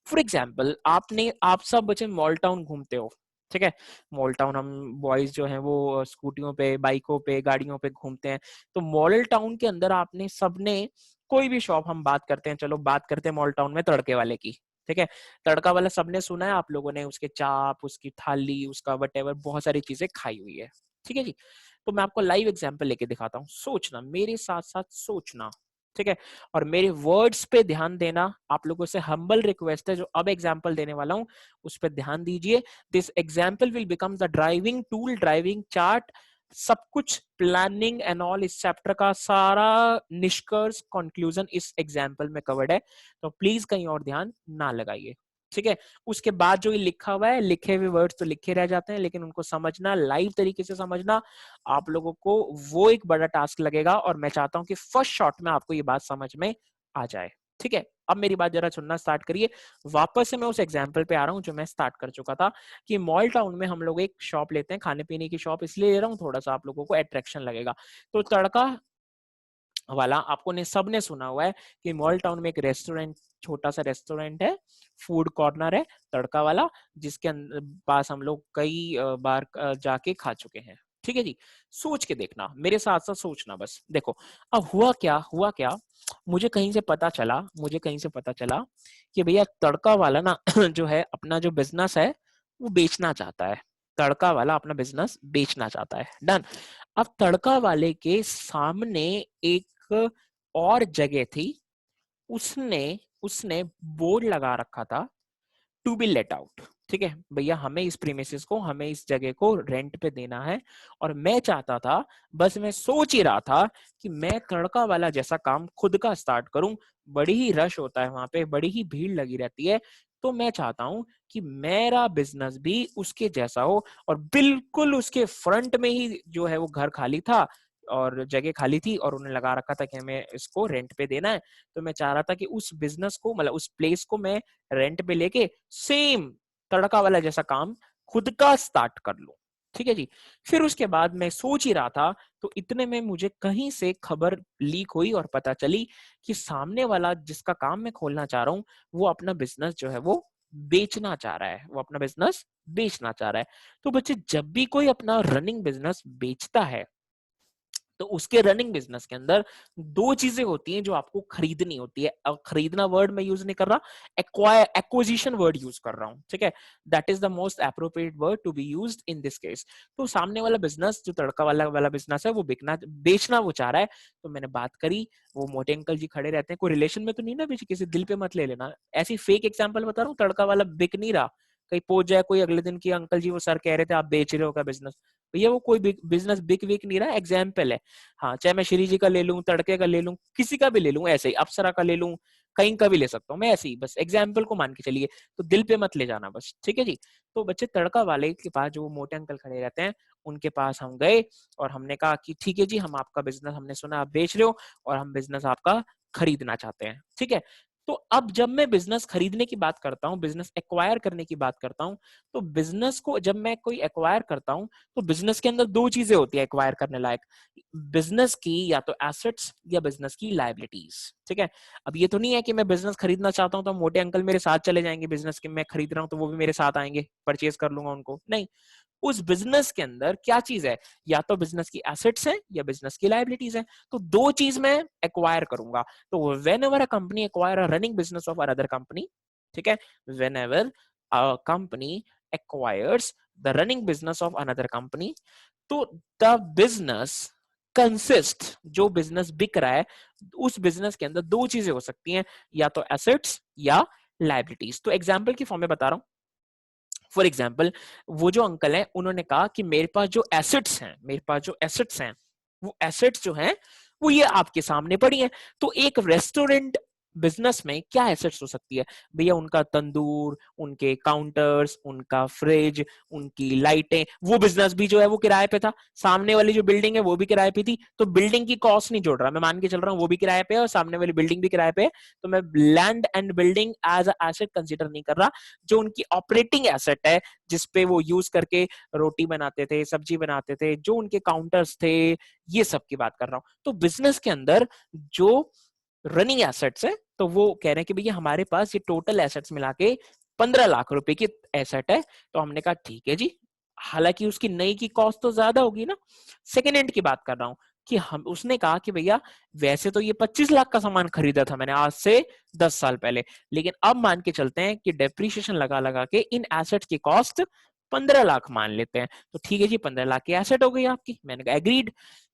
फॉर एग्जाम्पल आप सब बच्चे मॉल टाउन घूमते हो। ठीक है, मॉल टाउन हम बॉयज जो हैं वो स्कूटियों पे, बाइकों पे, गाड़ियों पे घूमते हैं। तो मॉल टाउन के अंदर आपने सबने कोई भी शॉप, हम बात करते हैं, चलो बात करते हैं मॉल टाउन में तड़के वाले की। ठीक है, तड़का वाला सबने सुना है, आप लोगों ने उसके चाप, उसकी थाली, उसका वटेवर, बहुत सारी चीजें खाई हुई है। ठीक है जी, तो मैं आपको लाइव एग्जाम्पल लेके दिखाता हूँ, सोचना मेरे साथ साथ सोचना। ठीक है, और मेरे वर्ड्स पे ध्यान देना। आप लोगों से हम्बल रिक्वेस्ट है, जो अब एग्जांपल देने वाला हूं उस पर ध्यान दीजिए। This example will become the driving tool, driving chart, सब कुछ प्लानिंग एंड ऑल। इस चैप्टर का सारा निष्कर्ष, कंक्लूजन इस एग्जांपल में कवर्ड है, तो प्लीज कहीं और ध्यान ना लगाइए। ठीक है, उसके बाद जो ये लिखा हुआ है, लिखे हुए वर्ड्स तो लिखे रह जाते हैं, लेकिन उनको समझना, लाइव तरीके से समझना आप लोगों को वो एक बड़ा टास्क लगेगा। और मैं चाहता हूं कि फर्स्ट शॉट में आपको ये बात समझ में आ जाए। ठीक है, अब मेरी बात जरा सुनना स्टार्ट करिए। वापस से मैं उस एग्जांपल पे आ रहा हूं जो मैं स्टार्ट कर चुका था, कि मॉल टाउन में हम लोग एक शॉप लेते हैं, खाने पीने की शॉप इसलिए ले रहा हूँ थोड़ा सा आप लोगों को अट्रैक्शन लगेगा। तो तड़का वाला आपको ने सबने सुना हुआ है कि मॉल टाउन में एक रेस्टोरेंट, छोटा सा रेस्टोरेंट है, फूड कॉर्नर है तड़का वाला, जिसके पास हम लोग कई बार जाके खा चुके हैं। ठीक है जी, सोच के देखना, मेरे साथ साथ सोचना बस। देखो, अब हुआ क्या, मुझे कहीं से पता चला कि भैया तड़का वाला ना जो है अपना जो बिजनेस है वो बेचना चाहता है। तड़का वाला अपना बिजनेस बेचना चाहता है। डन। अब तड़का वाले के सामने एक और जगह थी, उसने उसने बोर्ड लगा रखा था, टू बी लेट आउट। ठीक है भैया, हमें इस प्रीमिसेस को, हमें इस जगह को रेंट पे देना है। और मैं चाहता था, बस मैं सोच ही रहा था कि मैं तड़का वाला जैसा काम खुद का स्टार्ट करूं। बड़ी ही रश होता है वहां पे, बड़ी ही भीड़ लगी रहती है, तो मैं चाहता हूं कि मेरा बिजनेस भी उसके जैसा हो। और बिल्कुल उसके फ्रंट में ही जो है वो घर खाली था और जगह खाली थी, और उन्हें लगा रखा था कि हमें इसको रेंट पे देना है। तो मैं चाह रहा था कि उस बिजनेस को, मतलब उस प्लेस को मैं रेंट पे लेके सेम तड़का वाला जैसा काम खुद का स्टार्ट कर लूं। ठीक है जी, फिर उसके बाद मैं सोच ही रहा था, तो इतने में मुझे कहीं से खबर लीक हुई और पता चली कि सामने वाला जिसका काम मैं खोलना चाह रहा हूँ वो अपना बिजनेस जो है वो बेचना चाह रहा है, वो अपना बिजनेस बेचना चाह रहा है। तो बच्चे, जब भी कोई अपना रनिंग बिजनेस बेचता है तो उसके रनिंग बिजनेस के अंदर दो चीजें होती हैं जो आपको खरीदनी होती है। अब खरीदना वर्ड मैं यूज नहीं कर रहा, एक्वाजिशन वर्ड यूज कर रहा हूं, ठीक है। That is the most appropriate word to be used in this case. तो सामने वाला बिजनेस, जो तड़का वाला बिजनेस है, वो बिकना बेचना वो चाह रहा है। तो मैंने बात करी, वो मोटे अंकल जी खड़े रहते हैं, कोई रिलेशन में तो नहीं ना बेची, किसी दिल पे मत ले लेना, ऐसी फेक एग्जाम्पल बता रहा हूँ। तड़का वाला बिक नहीं रहा, कहीं पहुंच जाए कोई अगले दिन की, अंकल जी वो सर कह रहे थे आप बेच रहे हो का बिजनेस, भैया वो कोई बिजनेस बिक विक नहीं रहा, एग्जाम्पल है। हाँ, चाहे मैं श्री जी का ले लूं, तड़के का ले लूं, किसी का भी ले लूं, ऐसे ही अप्सरा का ले लूं, कहीं का भी ले सकता हूँ मैं, ऐसे ही बस एग्जाम्पल को मान के चलिए, तो दिल पे मत ले जाना बस, ठीक है जी। तो बच्चे तड़का वाले के पास जो मोटे अंकल खड़े रहते हैं, उनके पास हम गए और हमने कहा कि ठीक है जी, हम आपका बिजनेस, हमने सुना आप बेच रहे हो और हम बिजनेस आपका खरीदना चाहते हैं, ठीक है। तो अब जब मैं बिजनेस खरीदने की बात करता हूँ, बिजनेस एक्वायर करने की बात करता हूँ, तो बिजनेस को जब मैं कोई एक्वायर करता हूँ, तो बिजनेस के अंदर दो चीजें होती है एक्वायर करने लायक, बिजनेस की या तो एसेट्स या बिजनेस की लायबिलिटीज, ठीक है। अब ये तो नहीं है कि मैं बिजनेस खरीदना चाहता हूँ तो मोटे अंकल मेरे साथ चले जाएंगे, बिजनेस के मैं खरीद रहा हूँ तो वो भी मेरे साथ आएंगे, परचेज कर लूंगा उनको, नहीं। उस बिजनेस के अंदर क्या चीज है, या तो बिजनेस की एसेट्स है या बिजनेस की लायबिलिटीज है, तो दो चीज मैं एक्वायर करूंगा। तो when ever a company acquire a running business of another company, ठीक है, when ever a company acquires the running business of another company, तो द बिजनेस कंसिस्ट, जो बिजनेस बिक रहा है, उस बिजनेस के अंदर दो चीजें हो सकती हैं, या तो एसेट्स या लायबिलिटीज। तो एग्जाम्पल की फॉर्म में बता रहा हूं। फॉर एग्जाम्पल, वो जो अंकल हैं, उन्होंने कहा कि मेरे पास जो एसेट्स हैं, मेरे पास जो एसेट्स हैं, वो एसेट्स जो हैं वो ये आपके सामने पड़ी हैं। तो एक रेस्टोरेंट बिजनेस में क्या एसेट्स हो सकती है भैया, उनका तंदूर, उनके काउंटर्स, उनका फ्रिज, उनकी लाइटें, वो बिजनेस भी जो है वो किराए पे था, सामने वाली जो बिल्डिंग है वो भी किराए पे थी, तो बिल्डिंग की कॉस्ट नहीं जोड़ रहा, मैं मान के चल रहा हूँ वो भी किराए पे है और सामने वाली बिल्डिंग भी किराए पे है, तो मैं land and building as a asset consider नहीं कर रहा। जो उनकी ऑपरेटिंग एसेट है, जिसपे वो यूज करके रोटी बनाते थे, सब्जी बनाते थे, जो उनके काउंटर्स थे, ये सब की बात कर रहा हूं। तो बिजनेस के अंदर जो रनिंग एसेट्स है, तो वो कह रहे हैं कि भैया हमारे पास ये टोटल एसेट्स मिला के 15 लाख रुपए की एसेट है। तो हमने कहा ठीक है जी, हालांकि उसकी नई की कॉस्ट तो ज्यादा होगी ना, सेकेंड हैंड की बात कर रहा हूं, कि हम, उसने कहा कि भैया वैसे तो ये 25 लाख का सामान खरीदा था मैंने आज से 10 साल पहले, लेकिन अब मान के चलते हैं कि डेप्रीशिएशन लगा लगा के इन एसेट्स की कॉस्ट 15 लाख मान लेते हैं। तो ठीक है जी, 15 लाख की एसेट हो गई आपकी, मैंने कहा एग्रीड।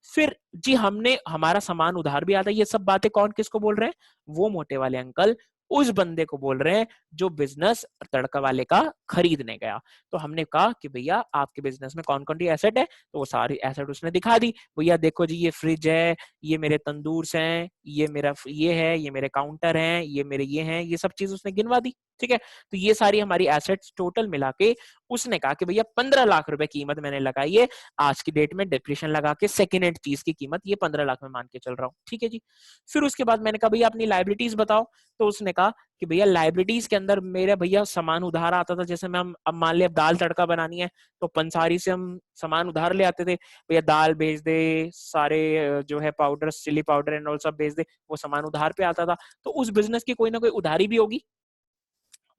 फिर जी हमने, हमारा सामान उधार भी आता है, ये सब बातें कौन किसको बोल रहे हैं, वो मोटे वाले अंकल उस बंदे को बोल रहे हैं जो बिजनेस तड़का वाले का खरीदने गया। तो हमने कहा कि भैया आपके बिजनेस में कौन कौन सी एसेट है, तो वो सारी एसेट उसने दिखा दी, भैया देखो जी ये फ्रिज है, ये मेरे तंदूर हैं, ये मेरा ये है, ये मेरे काउंटर हैं, ये मेरे ये हैं, ये सब चीज उसने गिनवा दी, ठीक है। तो ये सारी हमारी एसेट्स टोटल मिला के उसने कहा कि भैया 15 लाख रुपए कीमत मैंने लगाई है, आज की डेट में डिप्रेशन लगा के सेकेंड हैंड चीज की कीमत ये 15 लाख में मान के चल रहा हूँ, ठीक है जी। फिर उसके बाद मैंने कहा भैया अपनी लाइबिलिटीज बताओ, तो उसने कहा कि भैया लाइबिलिटीज के अंदर मेरा भैया सामान उधार आता था, जैसे मैं अब मान लिया दाल तड़का बनानी है तो पंसारी से हम सामान उधार ले आते थे, भैया दाल भेज दे, सारे जो है powder, chilli powder and all सब भेज दे, वो सामान उधार पे आता था। तो उस बिजनेस की कोई ना कोई उधारी भी होगी,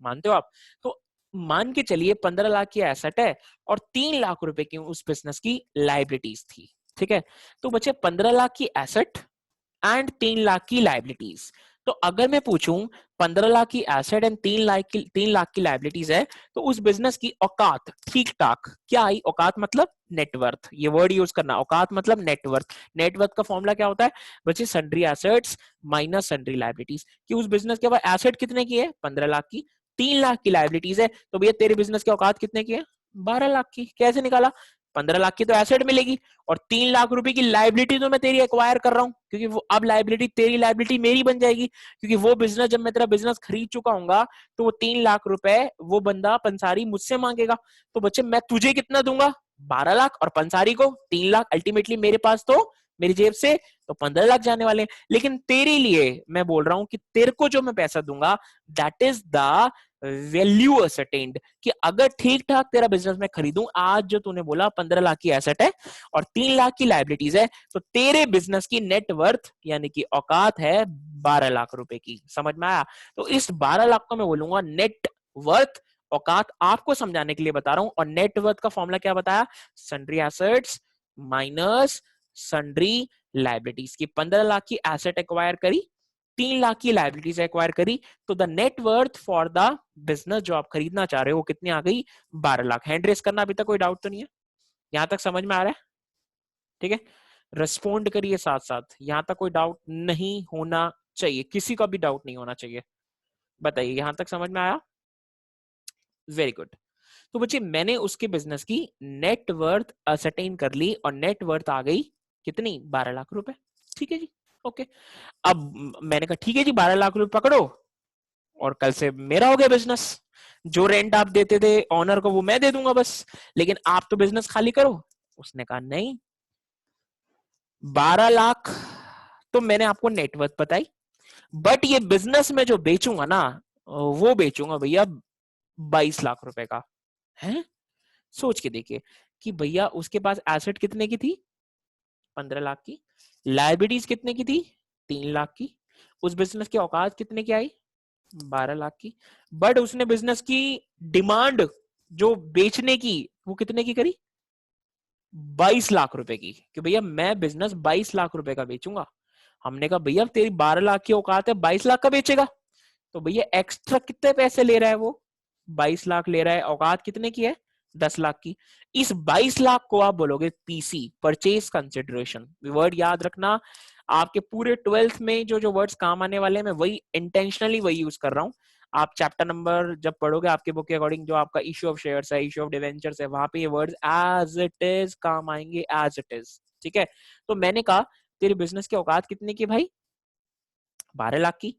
मानते हो आप। तो मान के चलिए 15 लाख की एसेट है और 3 लाख रुपए की उस बिजनेस की लाइबिलिटीज थी, ठीक है। तो बचे 15 लाख की एसेट एंड 3 लाख की लाइबिलिटीज। तो अगर मैं पूछूं 15 लाख की एसेट एंड 3 लाख की लाइबिलिटीज है, तो उस बिजनेस की औकात ठीक ठाक क्या आई, औकात मतलब नेटवर्थ, ये वर्ड यूज करना, औकात मतलब नेटवर्थ। नेटवर्थ का फॉर्मूला क्या होता है बच्चे, sundry assets minus sundry liabilities, कि उस बिजनेस के पास एसेट कितने की है 15 लाख की, 3 लाख की लाइबिलिटीज है, तो भैया तेरे बिजनेस की औकात कितने की है 12 लाख की। कैसे निकाला, 15 लाख की तो एसेट मिलेगी और 3 लाख रुपए की लाइबिलिटी तो मैं तेरी एक्वायर कर रहा हूं, क्योंकि वो अब लाइबिलिटी तेरी लाइबिलिटी मेरी बन जाएगी, क्योंकि वो बिजनेस जब मैं तेरा बिजनेस खरीद चुका हूंगा तो वो 3 लाख रुपए वो बंदा पंसारी मुझसे मांगेगा। तो बच्चे मैं तुझे कितना दूंगा 12 लाख और पंसारी को 3 लाख, अल्टीमेटली मेरे पास तो मेरी जेब से तो 15 लाख जाने वाले हैं। लेकिन तेरे लिए मैं बोल रहा हूं कि तेरे को जो मैं पैसा दूंगा that is the value ascertained, कि अगर ठीक ठाक तेरा बिजनेस मैं खरीदूं, आज जो तूने बोला 15 लाख की एसेट है और 3 लाख की लाइबिलिटीज है, तो तेरे बिजनेस की नेटवर्थ यानी कि औकात है 12 लाख रुपए की। समझ में आया। तो इस 12 लाख को मैं बोलूंगा नेट वर्थ, औकात आपको समझाने के लिए बता रहा हूं। और नेटवर्थ का फॉर्मूला क्या बताया, sundry assets minus sundry liabilities की। 15 लाख की एसेट एक्वायर करी, 3 लाख की लाइबिलिटीज एक्वायर करी, तो the net worth for the business जो आप खरीदना चाह रहे हो वो कितनी आ गई? 12 लाख। हैंड रेस करना, अभी तक कोई डाउट तो नहीं है? यहां तक समझ में आ रहा है? ठीक है, रिस्पोंड करिए साथ साथ, यहां तक कोई डाउट नहीं होना चाहिए, किसी का भी डाउट नहीं होना चाहिए। बताइए, यहां तक समझ में आया? Very good. तो बच्चे मैंने उसके बिजनेस की नेट वर्थ असरटेन कर ली और नेट वर्थ आ गई कितनी? 12 लाख रुपए। ठीक है जी, ओके। अब मैंने कहा ठीक है जी, 12 लाख रुपए पकड़ो और कल से मेरा हो गया बिजनेस। जो रेंट आप देते थे ऑनर को वो मैं दे दूंगा बस, लेकिन आप तो बिजनेस खाली करो। उसने कहा नहीं, 12 लाख तो मैंने आपको नेटवर्थ बताई, बट ये बिजनेस में जो बेचूंगा ना वो बेचूंगा भैया 22 लाख रुपए का। है, सोच के देखिए कि भैया उसके पास एसेट कितने की थी? 15 लाख की। लायबिलिटीज कितने की थी? 3 लाख की। उस बिजनेस की औकात कितने की आई? 12 लाख की। बट उसने बिजनेस की डिमांड जो बेचने की वो कितने की करी? 22 लाख रुपए की, कि भैया मैं बिजनेस 22 लाख रुपए का बेचूंगा। हमने कहा भैया तेरी 12 लाख की औकात है, 22 लाख का बेचेगा? तो भैया एक्स्ट्रा कितने पैसे ले रहा है वो? 22 लाख ले रहा है, औकात कितने की है? 10 लाख की। इस 22 लाख को आप बोलोगे पीसी, परचेज कंसिडरेशन। वर्ड याद रखना, आपके पूरे 12th में जो जो वर्ड्स काम आने वाले हैं मैं वही इंटेंशनली वही यूज कर रहा हूं। आप चैप्टर नंबर जब पढ़ोगे आपके बुक के अकॉर्डिंग, जो आपका इश्यू ऑफ शेयर्स है, इश्यू ऑफ डिवेंचर्स है, वहां पे ये वर्ड्स एज इट इज काम आएंगे, एज इट इज। ठीक है, तो मैंने कहा तेरे बिजनेस की औकात कितने की भाई? 12 लाख की।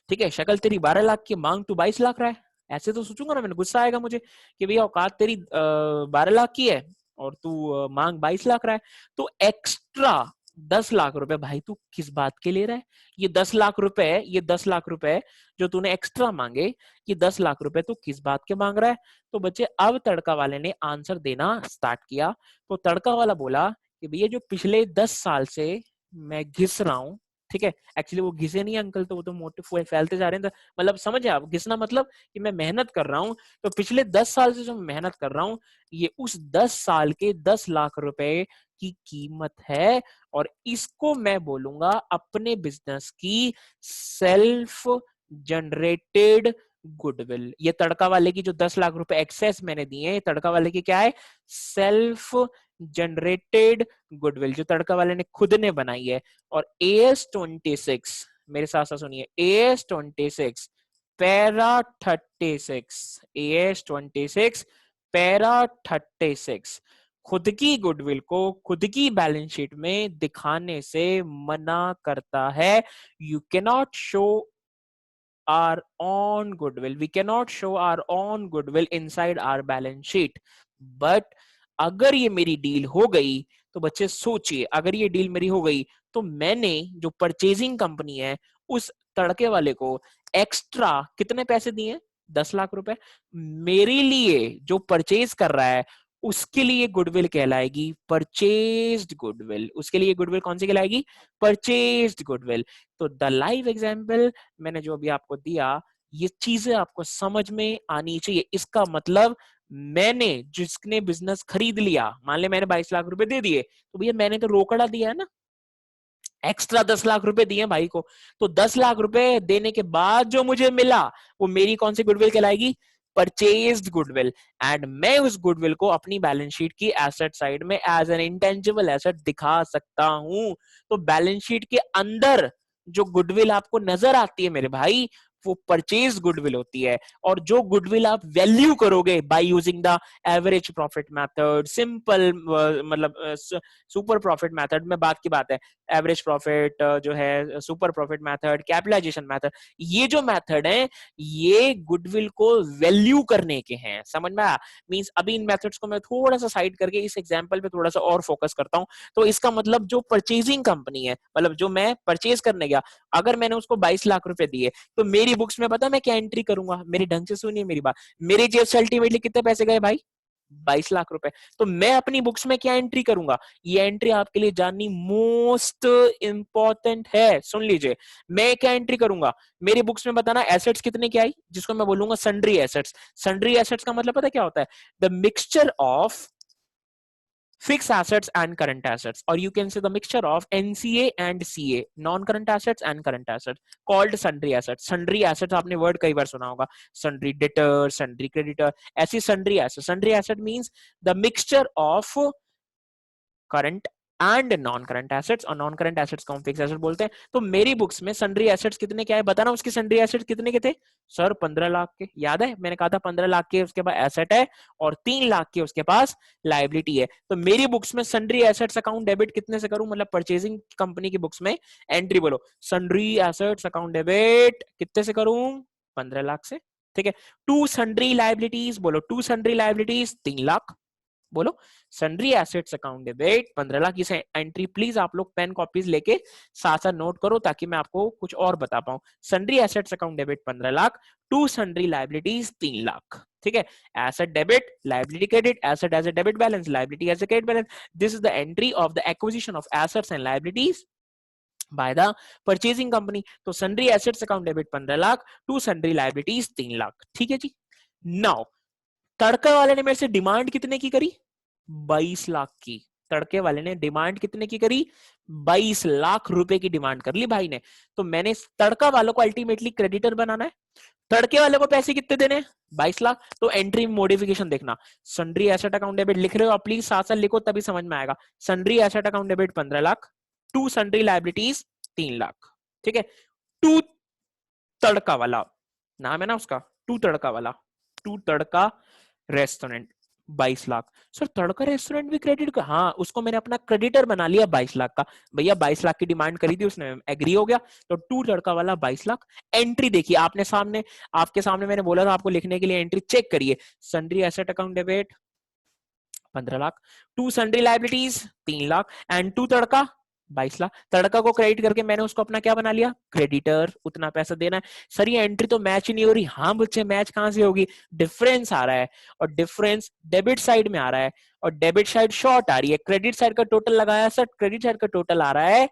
ठीक है, शक्ल तेरी 12 लाख की, मांग तू 22 लाख रहा है। ऐसे तो सोचूंगा ना, मैंने गुस्सा आएगा मुझे कि भैया औकात तेरी 12 लाख की है और तू मांग 22 लाख रहा है। तो एक्स्ट्रा 10 लाख रुपए भाई तू किस बात के ले रहा है? ये 10 लाख रुपए, ये 10 लाख रुपए जो तूने एक्स्ट्रा मांगे, ये 10 लाख रुपए तू किस बात के मांग रहा है? तो बच्चे अब तड़का वाले ने आंसर देना स्टार्ट किया। तो तड़का वाला बोला कि भैया जो पिछले 10 साल से मैं घिस रहा हूं, ठीक है, एक्चुअली वो घिसे नहीं अंकल, तो वो तो मोटे फैलते जा रहे हैं, मतलब समझे आप, घिसना मतलब कि मैं मेहनत कर रहा हूँ। तो पिछले 10 साल से जो मैं मेहनत कर रहा हूँ, ये उस 10 साल के 10 लाख रुपए की कीमत है, और इसको मैं बोलूंगा अपने बिजनेस की सेल्फ जनरेटेड गुडविल। ये तड़का वाले की जो 10 लाख रुपए एक्सेस मैंने दिए हैं, तड़का वाले की क्या है? सेल्फ जनरेटेड गुडविल, जो तड़का वाले ने खुद ने बनाई है। और AS26, मेरे साथ साथ सुनिए, AS26 पैरा 36, AS26 पैरा 36 खुद की गुडविल को खुद की बैलेंस शीट में दिखाने से मना करता है। You cannot show our own goodwill, we cannot show our own goodwill inside our balance sheet, but अगर ये मेरी डील हो गई, तो बच्चे सोचिए अगर ये डील मेरी हो गई, तो मैंने जो परचेजिंग कंपनी है उस तड़के वाले को एक्स्ट्रा कितने पैसे दिए? 10 लाख रुपए। मेरे लिए जो परचेज कर रहा है उसके लिए गुडविल कहलाएगी परचेज्ड गुडविल, उसके लिए गुडविल कौन सी कहलाएगी? Purchased goodwill. तो द लाइव एग्जाम्पल मैंने जो अभी आपको दिया, ये चीजें आपको समझ में आनी चाहिए। इसका मतलब मैंने जिसने बिजनेस खरीद लिया, मान ले मैंने 22 लाख रुपए दे दिए, तो भैया मैंने तो रोकड़ा दिया है ना, एक्स्ट्रा 10 लाख रुपए दिए भाई को। तो 10 लाख रुपए देने के बाद जो मुझे मिला वो मेरी कौन सी गुडविल कहलाएगी? Purchased goodwill. एंड मैं उस गुडविल को अपनी बैलेंस शीट की एसेट साइड में एज एन इंटेंजिबल एसेट दिखा सकता हूं। तो बैलेंस शीट के अंदर जो गुडविल आपको नजर आती है मेरे भाई, वो परचेज गुडविल होती है। और जो गुडविल आप वैल्यू करोगे by using the average profit method, simple मतलब सुपर प्रॉफिट मेथड में बात की बात है, एवरेज प्रॉफिट जो है, super profit method, capitalisation method, ये जो मेथड है ये गुडविल को वैल्यू करने के हैं। समझ में आया? मींस अभी इन मेथड्स को मैं थोड़ा सा साइड करके इस एग्जांपल पे थोड़ा सा और फोकस करता हूं। तो इसका मतलब जो परचेजिंग कंपनी है, मतलब जो मैं परचेज करने गया, अगर मैंने उसको 22 लाख रुपए दिए, तो मेरी बुक्स में पता मैं क्या एंट्री करूंगा? मेरी ढंग से सुनिए मेरी बात, मेरे जेब से अल्टीमेटली कितने पैसे गए भाई? 22 लाख रुपए। तो मैं अपनी बुक्स में क्या एंट्री करूंगा? ये एंट्री आपके लिए जाननी मोस्ट इंपॉर्टेंट है, सुन लीजिए। मैं क्या एंट्री करूंगा? मेरी बुक्स में बताना एसेट्स कितने की आई, जिसको मैं बोलूंगा सन्ड्री एसेट्स। सन्ड्री एसेट्स का मतलब पता क्या होता है? The mixture of fixed assets and current assets, or you can say the mixture of NCA and CA, non current assets and current assets, called sundry assets. Sundry assets आपने word कई बार सुना होगा, sundry debtor, sundry creditor, ऐसी sundry assets. Sundry asset means the mixture of current and non current assets, और non current assets को हम fix asset बोलते हैं। तो मेरी बुक्स में सन्ड्री एसेट्स कितने क्या है बताना, उसकी सन्ड्री एसेट्स कितने के थे सर? 15 लाख के। याद है मैंने कहा था 15 लाख के उसके पास एसेट है और 3 लाख के उसके पास लाइबिलिटी है। तो मेरी बुक्स में सन्ड्री एसेट्स अकाउंट डेबिट कितने से करूं, मतलब परचेजिंग कंपनी की बुक्स में एंट्री बोलो, सन्ड्री एसेट्स अकाउंट डेबिट कितने से करूं? 15 लाख से। ठीक है। टू सन्ड्री लाइबिलिटीज बोलो, टू सन्ड्री लाइबिलिटीज 3 लाख बोलो, sundry assets account debit 15 lakh. इसे एंट्री प्लीज आप लोग पेन कॉपीज लेके साथ साथ नोट करो ताकि मैं आपको कुछ और बता पाऊं। Sundry assets account debit 15 lakh, to sundry liabilities 3 lakh. ठीक है। Asset debit, liability credit, asset as a debit balance, liability as a credit balance. This is the entry of the acquisition of assets and liabilities by the purchasing company। तो sundry assets account debit 15 lakh, to sundry liabilities 3 lakh. ठीक है जी। Now तड़का वाले ने मेरे से demand कितने की करी? 22 लाख की। तड़के वाले ने डिमांड कितने की करी? 22 लाख रुपए की डिमांड कर ली भाई ने। तो मैंने तड़का वालों को अल्टीमेटली क्रेडिटर बनाना है। तड़के वाले को पैसे कितने देने हैं? 22 लाख। तो एंट्री मॉडिफिकेशन देखना, सन्ड्री एसेट अकाउंट डेबिट लिख रहे हो आप, प्लीज साथ साथ लिखो तभी समझ में आएगा। Sundry asset account debit 15 lakh, to sundry liabilities 3 lakh. ठीक है। टू तड़का वाला नाम है ना उसका, टू तड़का वाला, to Tadka restaurant 22 lakh. Sir Tadka restaurant भी क्रेडिट का? हाँ, उसको मैंने अपना क्रेडिटर बना लिया 22 लाख का। भैया 22 लाख की डिमांड करी थी उसने, एग्री हो गया। तो टू तड़का वाला 22 लाख। एंट्री देखिए आपके सामने मैंने बोला था आपको लिखने के लिए, एंट्री चेक करिए। Sundry asset account debit 15 lakh, to sundry liabilities 3 lakh and to Tadka 22 lakh. Tadka को क्रेडिट करके मैंने उसको अपना क्या बना लिया? क्रेडिटर। उतना पैसा देना है। सर ये एंट्री तो मैच ही नहीं हो रही। हाँ बच्चे मैच कहां से होगी? डिफरेंस आ रहा है और डिफरेंस डेबिट साइड में आ रहा है और डेबिट साइड शॉर्ट आ रही है। क्रेडिट साइड का टोटल लगाया सर, क्रेडिट साइड का टोटल आ रहा है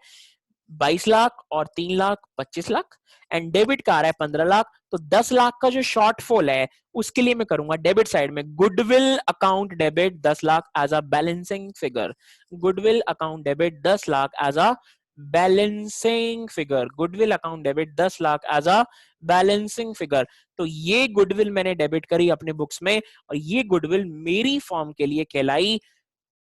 22 लाख और 3 लाख 25 लाख एंड डेबिट का आ रहा है 15 लाख। तो 10 लाख का जो शॉर्टफॉल है उसके लिए मैं करूंगा डेबिट साइड में goodwill account debit 10 lakh as a balancing figure. Goodwill account debit 10 lakh as a balancing figure. Goodwill account debit 10 lakh as a balancing figure. तो ये गुडविल मैंने डेबिट करी अपने बुक्स में और ये गुडविल मेरी फॉर्म के लिए कहलाई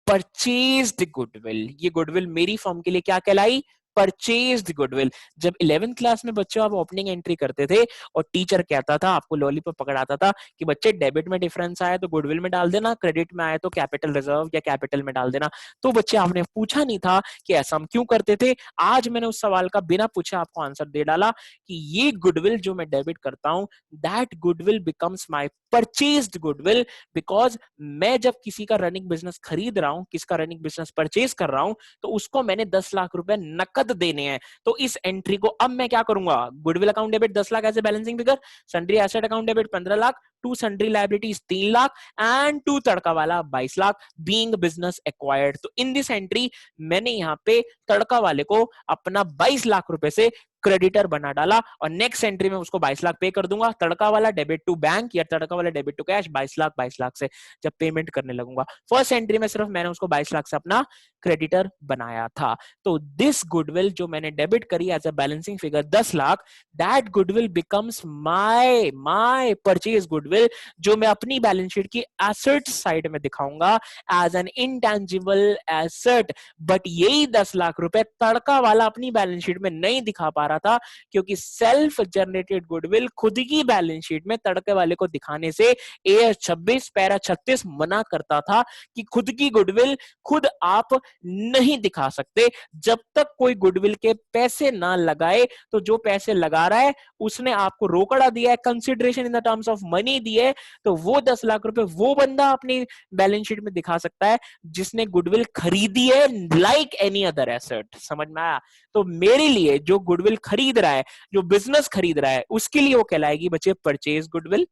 परचेज्ड गुडविल। ये गुडविल मेरी फॉर्म के लिए क्या कहलाई? Purchased goodwill. जब 11th क्लास में बच्चों आप ओपनिंग एंट्री करते थे और टीचर कहता था, आपको लॉलीपॉप पकड़ाता था कि बच्चे डेबिट में डिफरेंस आया तो गुडविल में डाल देना, क्रेडिट में आया तो कैपिटल रिजर्व या कैपिटल में डाल देना। तो बच्चे आपने पूछा नहीं था कि ऐसा हम क्यों करते थे। आज मैंने उस सवाल का बिना पूछे आपको आंसर दे डाला कि ये गुडविल जो मैं डेबिट करता हूं, that goodwill becomes my purchased goodwill. Because मैं जब किसी का रनिंग बिजनेस खरीद रहा हूं, किसका रनिंग बिजनेस परचेज कर रहा हूं, तो उसको मैंने 10 लाख रुपए नकद देने हैं। तो इस एंट्री को अब मैं क्या करूंगा? Goodwill account debit 10 lakh as a balancing figure, sundry asset account debit 15 lakh, to sundry liabilities 3 lakh and to Tadka वाला 22 लाख बीइंग बिजनेस एक्वायर्ड। तो इन दिस एंट्री मैंने यहाँ पे तड़का वाले को अपना 22 लाख रुपए से क्रेडिटर बना डाला और नेक्स्ट एंट्री में उसको 22 लाख पे कर दूंगा। तड़का वाला डेबिट टू बैंक या तड़का वाला डेबिट टू कैश 22 लाख से जब पेमेंट करने लगूंगा। फर्स्ट एंट्री में सिर्फ मैंने उसको 22 लाख से अपना क्रेडिटर बनाया था। तो दिस गुडविल जो मैंने डेबिट करी as a balancing figure 10 lakh, that goodwill becomes my purchase goodwill, जो मैं अपनी बैलेंस शीट की एसेट साइड में दिखाऊंगा as an intangible asset. But यही 10 लाख रुपए तड़का वाला अपनी बैलेंस शीट में नहीं दिखा पा रहा था क्योंकि सेल्फ जनरेटेड गुडविल खुद की बैलेंस शीट में तड़के वाले को दिखाने से AS 26 पैरा 36 मना करता था कि खुद की गुडविल खुद आप नहीं दिखा सकते जब तक कोई गुडविल के पैसे ना लगाए। तो जो पैसे लगा रहा है उसने आपको रोकड़ा दिया है, consideration in the terms of money दी है, तो वो 10 लाख रुपए वो बंदा अपनी बैलेंस शीट में दिखा सकता है जिसने गुडविल खरीदी है लाइक एनी अदर एसेट। समझ में आया? तो मेरे लिए जो गुडविल खरीद रहा है, जो बिजनेस खरीद रहा है, उसके लिए वो कहलाएगी बच्चे परचेज गुडविल।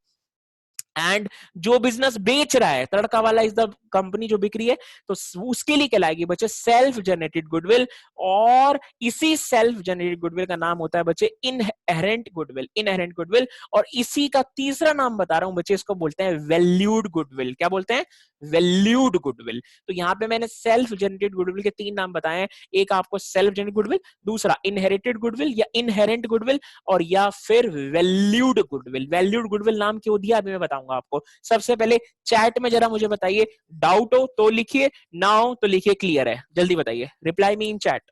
एंड जो बिजनेस बेच रहा है, तड़का वाला इज द कंपनी जो बिक रही है, तो उसके लिए कहलाएगी बच्चे सेल्फ जनरेटेड गुडविल। और इसी सेल्फ जनरेटेड गुडविल का नाम होता है बच्चे इनहेरेंट गुडविल। Inherent goodwill. और इसी का तीसरा नाम बता रहा हूं बच्चे, इसको बोलते हैं वैल्यूड गुडविल। क्या बोलते हैं? Valued goodwill. तो यहाँ पे मैंने सेल्फ जनरेटेड गुडविल के 3 नाम बताए हैं, एक आपको सेल्फ जनरेटेड गुडविल, दूसरा इनहेरिटेड गुडविल या इनहेरेंट गुडविल, और या फिर वैल्यूड गुडविल। वैल्यूड गुडविल नाम क्यों दिया अभी मैं बताऊंगा आपको। सबसे पहले चैट में जरा मुझे बताइए, डाउट हो तो लिखिए, ना हो तो लिखिए क्लियर है, जल्दी बताइए। Reply me in chat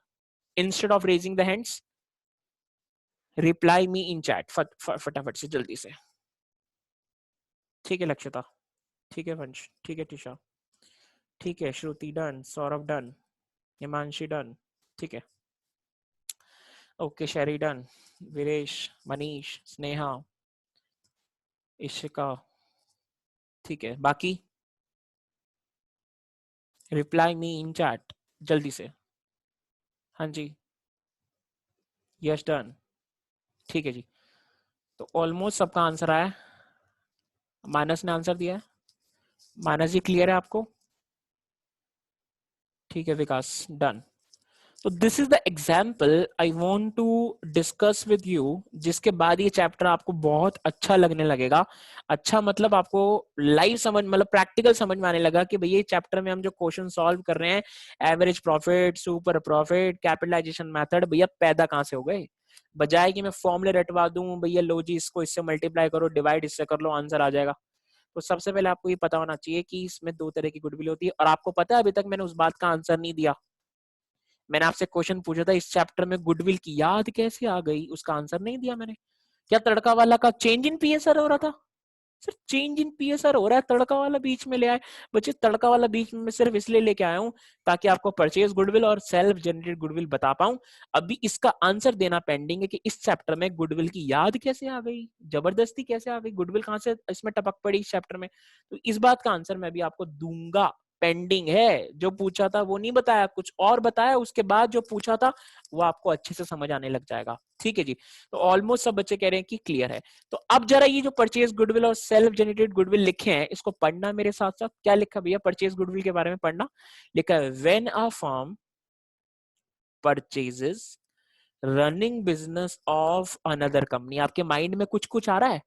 instead of raising the hands, reply me in chat फटाफट से, जल्दी से। ठीक है लक्षिता, ठीक है वंश, ठीक है टिशा, ठीक है Shruti done, Saurabh done, Himanshi done, ठीक है, ओके शेरी डन, वीरेश, मनीष, स्नेहा, इशिका, ठीक है, बाकी रिप्लाई मी इन चैट जल्दी से। हाँ जी, यस डन, ठीक है जी। तो ऑलमोस्ट सबका आंसर आया। मानस ने आंसर दिया है, मानस जी क्लियर है आपको? ठीक है विकास डन। तो this is the example I want to discuss with you, जिसके बाद ये चैप्टर आपको बहुत अच्छा लगने लगेगा। अच्छा मतलब आपको लाइव समझ, मतलब प्रैक्टिकल समझ में आने लगा कि भैया चैप्टर में हम जो क्वेश्चन सॉल्व कर रहे हैं, average profit, super profit, capitalisation method, भैया पैदा कहाँ से हो गए। बजाय कि मैं फॉर्मूले रटवा दूं, भैया लो जी इसको इससे मल्टीप्लाई करो, डिवाइड इससे कर लो, आंसर आ जाएगा। तो सबसे पहले आपको ये पता होना चाहिए कि इसमें 2 तरह की गुडविल होती है। और आपको पता है अभी तक मैंने उस बात का आंसर नहीं दिया। मैंने आपसे क्वेश्चन पूछा था इस चैप्टर में गुडविल की याद कैसे आ गई, उसका आंसर नहीं दिया मैंने। क्या तड़का वाला का चेंज इन पीएसआर हो रहा था? सर चेंज इन पीएसआर हो रहा है, तड़का वाला बीच में ले आए। बच्चे तड़का वाला बीच में सिर्फ इसलिए लेके आया हूं ताकि आपको परचेज गुडविल और सेल्फ जनरेटेड गुडविल बता पाऊं। अभी इसका आंसर देना पेंडिंग है कि इस चैप्टर में गुडविल की याद कैसे आ गई, जबरदस्ती कैसे आ गई, गुडविल कहां से इसमें टपक पड़ी इस चैप्टर में। तो इस बात का आंसर मैं भी आपको दूंगा, पेंडिंग है। जो पूछा था वो नहीं बताया, कुछ और बताया, उसके बाद जो पूछा था वो आपको अच्छे से समझ आने लग जाएगा। ठीक है जी। तो ऑलमोस्ट सब बच्चे कह रहे हैं कि क्लियर है। तो अब जरा ये जो परचेज गुडविल और सेल्फ जनरेटेड गुडविल लिखे हैं, इसको पढ़ना मेरे साथ साथ। क्या लिखा भैया परचेज गुडविल के बारे में पढ़ना? लिखा है when a firm purchases running business of another company. आपके माइंड में कुछ कुछ आ रहा है,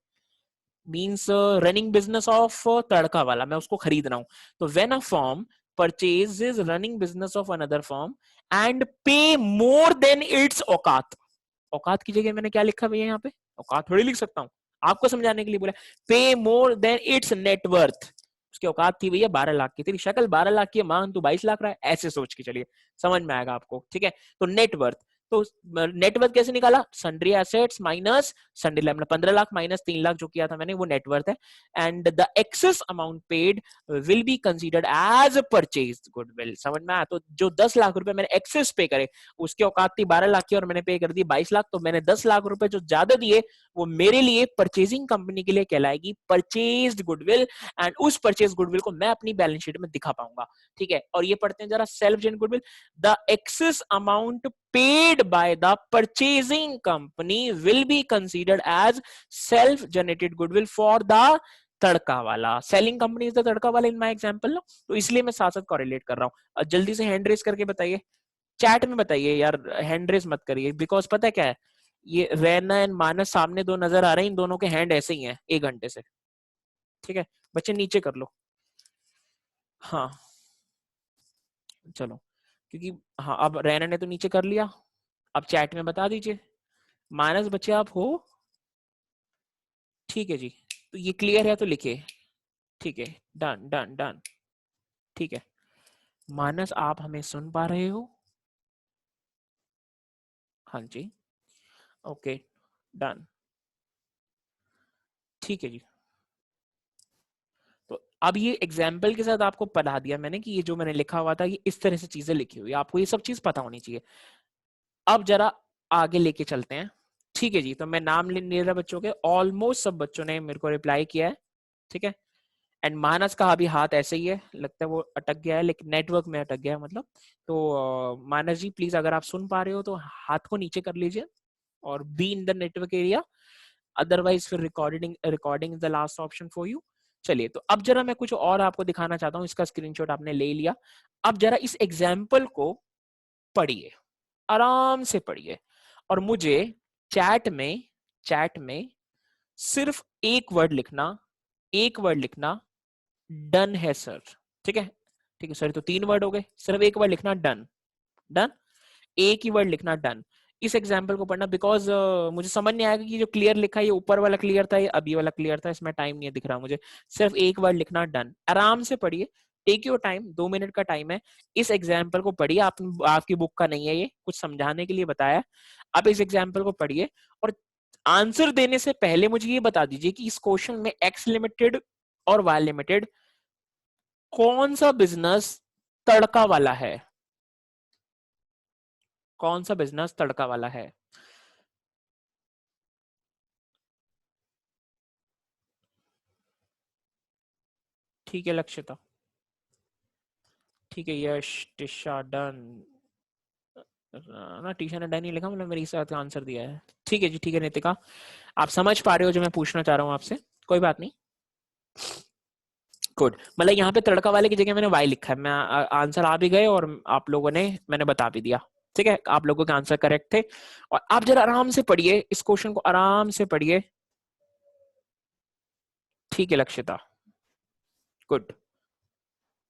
मीन्स रनिंग बिजनेस ऑफ तड़का वाला, मैं उसको खरीद रहा हूं। तो when a firm purchases running business of another firm and पे मोर देन इट्स औकात। औकात की जगह मैंने क्या लिखा भैया यहाँ पे? औकात थोड़ी लिख सकता हूँ, आपको समझाने के लिए बोला। पे मोर देन इट्स नेटवर्थ। उसकी औकात थी भैया 12 लाख की, तेरी शक्ल 12 लाख की, मान तू 22 लाख रहा है, ऐसे सोच के चलिए, समझ में आएगा आपको। ठीक है, तो नेटवर्थ, तो नेटवर्थ कैसे निकाला? Sundry assets minus sundry liability, 15 lakh minus 3 lakh जो किया था मैंने, वो नेटवर्थ है। And the excess amount paid will be considered as purchase goodwill. समझ में आया? तो जो 10 लाख रुपए मैंने एक्सेस पे करे, उसकी औकात थी 12 लाख की और मैंने पे कर दी 22 लाख, तो मैंने 10 लाख रुपए जो ज्यादा दिए वो मेरे लिए परचेजिंग कंपनी के लिए कहलाएगी परचेज्ड गुडविल। एंड उस परचेज गुडविल को मैं अपनी बैलेंस शीट में दिखा पाऊंगा। ठीक है, और ये पढ़ते हैं जरा self generated goodwill. The excess amount paid by the purchasing company will be considered as self generated goodwill for the Tadka वाला। Selling company is the Tadka वाला इन माय एग्जांपल ना, तो इसलिए मैं साथ साथ कोरिलेट कर रहा हूं। जल्दी से हैंड रेस करके बताइए, चैट में बताइए यार, हैंड रेस मत करिए, बिकॉज पता है क्या है, ये रैना एंड मानस सामने दो नजर आ रहे हैं, इन दोनों के हैंड ऐसे ही हैं 1 घंटे से। ठीक है बच्चे नीचे कर लो। हाँ चलो, क्योंकि हाँ अब रैना ने तो नीचे कर लिया, अब चैट में बता दीजिए। मानस बच्चे आप हो? ठीक है जी, तो ये क्लियर है तो लिखे। ठीक है, डन डन डन। ठीक है, मानस आप हमें सुन पा रहे हो? हाँ जी, ओके डन। ठीक है जी। तो अब ये एग्जाम्पल के साथ आपको पढ़ा दिया मैंने कि ये जो मैंने लिखा हुआ था ये इस तरह से चीजें लिखी हुई, आपको ये सब चीज पता होनी चाहिए। अब जरा आगे लेके चलते हैं। ठीक है जी, तो मैं नाम ले रहा बच्चों के, ऑलमोस्ट सब बच्चों ने मेरे को रिप्लाई किया है। ठीक है, एंड मानस का अभी हाथ ऐसे ही है, लगता है वो अटक गया है, लेकिन नेटवर्क में अटक गया है मतलब। तो मानस जी प्लीज अगर आप सुन पा रहे हो तो हाथ को नीचे कर लीजिए और be in the network area, otherwise फिर recording is the last option for you. चलिए, तो अब जरा मैं कुछ और आपको दिखाना चाहता हूँ, इसका स्क्रीनशॉट आपने ले लिया। अब जरा इस एग्जाम्पल को पढ़िए, आराम से पढ़िए, और मुझे चैट में सिर्फ एक वर्ड लिखना, एक वर्ड लिखना, डन है सर। ठीक है, ठीक है सॉरी, तो 3 वर्ड हो गए, सिर्फ एक वर्ड लिखना डन, डन, एक ही वर्ड लिखना डन। इस एग्जाम्पल को पढ़ना बिकॉज मुझे समझ नहीं आएगा कि जो क्लियर लिखा है ये ऊपर वाला क्लियर था, ये अभी वाला क्लियर था, इसमें टाइम नहीं दिख रहा मुझे। सिर्फ एक वर्ड लिखना डन, आराम से पढ़िए, टेक योर टाइम, 2 मिनट का टाइम है। इस एग्जाम्पल को पढ़िए, आपकी बुक का नहीं है ये, कुछ समझाने के लिए बताया। आप इस एग्जाम्पल को पढ़िए और आंसर देने से पहले मुझे ये बता दीजिए कि इस क्वेश्चन में एक्स लिमिटेड और वाई लिमिटेड कौन सा बिजनेस तड़का वाला है, कौन सा बिजनेस तड़का वाला है। ठीक है लक्षिता, ठीक है यश, टिशा डन ना, टीशा ने डन नहीं लिखा, मतलब मेरे साथ आंसर दिया है। ठीक है जी, ठीक है नितिका, आप समझ पा रहे हो जो मैं पूछना चाह रहा हूँ आपसे, कोई बात नहीं, गुड। मतलब यहाँ पे तड़का वाले की जगह मैंने वाई लिखा है, मैं आंसर आ भी गए और आप लोगों ने, मैंने बता भी दिया। ठीक है, आप लोगों के आंसर करेक्ट थे। और आप जरा आराम से पढ़िए इस क्वेश्चन को, आराम से पढ़िए। ठीक है लक्षिता, गुड।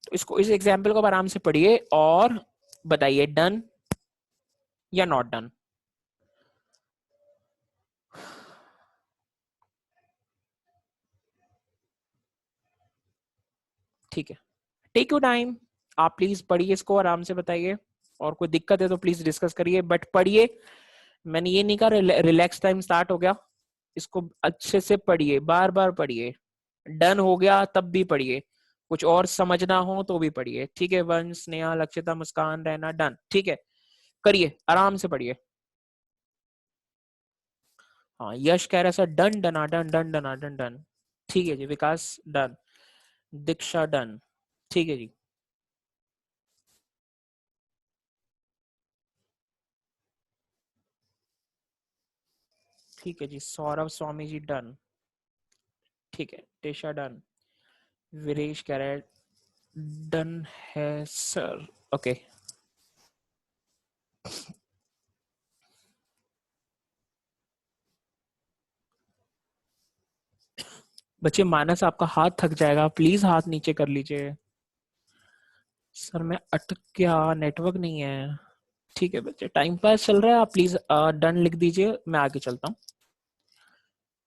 तो इसको, इस एग्जाम्पल को आराम से पढ़िए और बताइए डन या नॉट डन। ठीक है, टेक योर टाइम, आप प्लीज पढ़िए इसको, आराम से बताइए, और कोई दिक्कत है तो प्लीज डिस्कस करिए, बट पढ़िए। मैंने ये नहीं कहा रिलैक्स टाइम स्टार्ट हो गया, इसको अच्छे से पढ़िए, बार बार पढ़िए। डन हो गया तब भी पढ़िए, कुछ और समझना हो तो भी पढ़िए। ठीक है, वंश, स्नेहा, लक्षिता, मुस्कान, रहना, डन। ठीक है, करिए, आराम से पढ़िए। हाँ, यश कह रहा सर डन डना डन डन डना डन डन। ठीक है जी, विकास डन, दीक्षा डन। ठीक है जी, ठीक है जी, सौरभ स्वामी जी डन। ठीक है, टेशा डन, वीरेश कह रहा है डन है सर। ओके, बच्चे मानस आपका हाथ थक जाएगा, प्लीज हाथ नीचे कर लीजिए। सर मैं अटक गया, नेटवर्क नहीं है। ठीक है बच्चे, टाइम पास चल रहा है, आप प्लीज डन लिख दीजिए, मैं आगे चलता हूँ।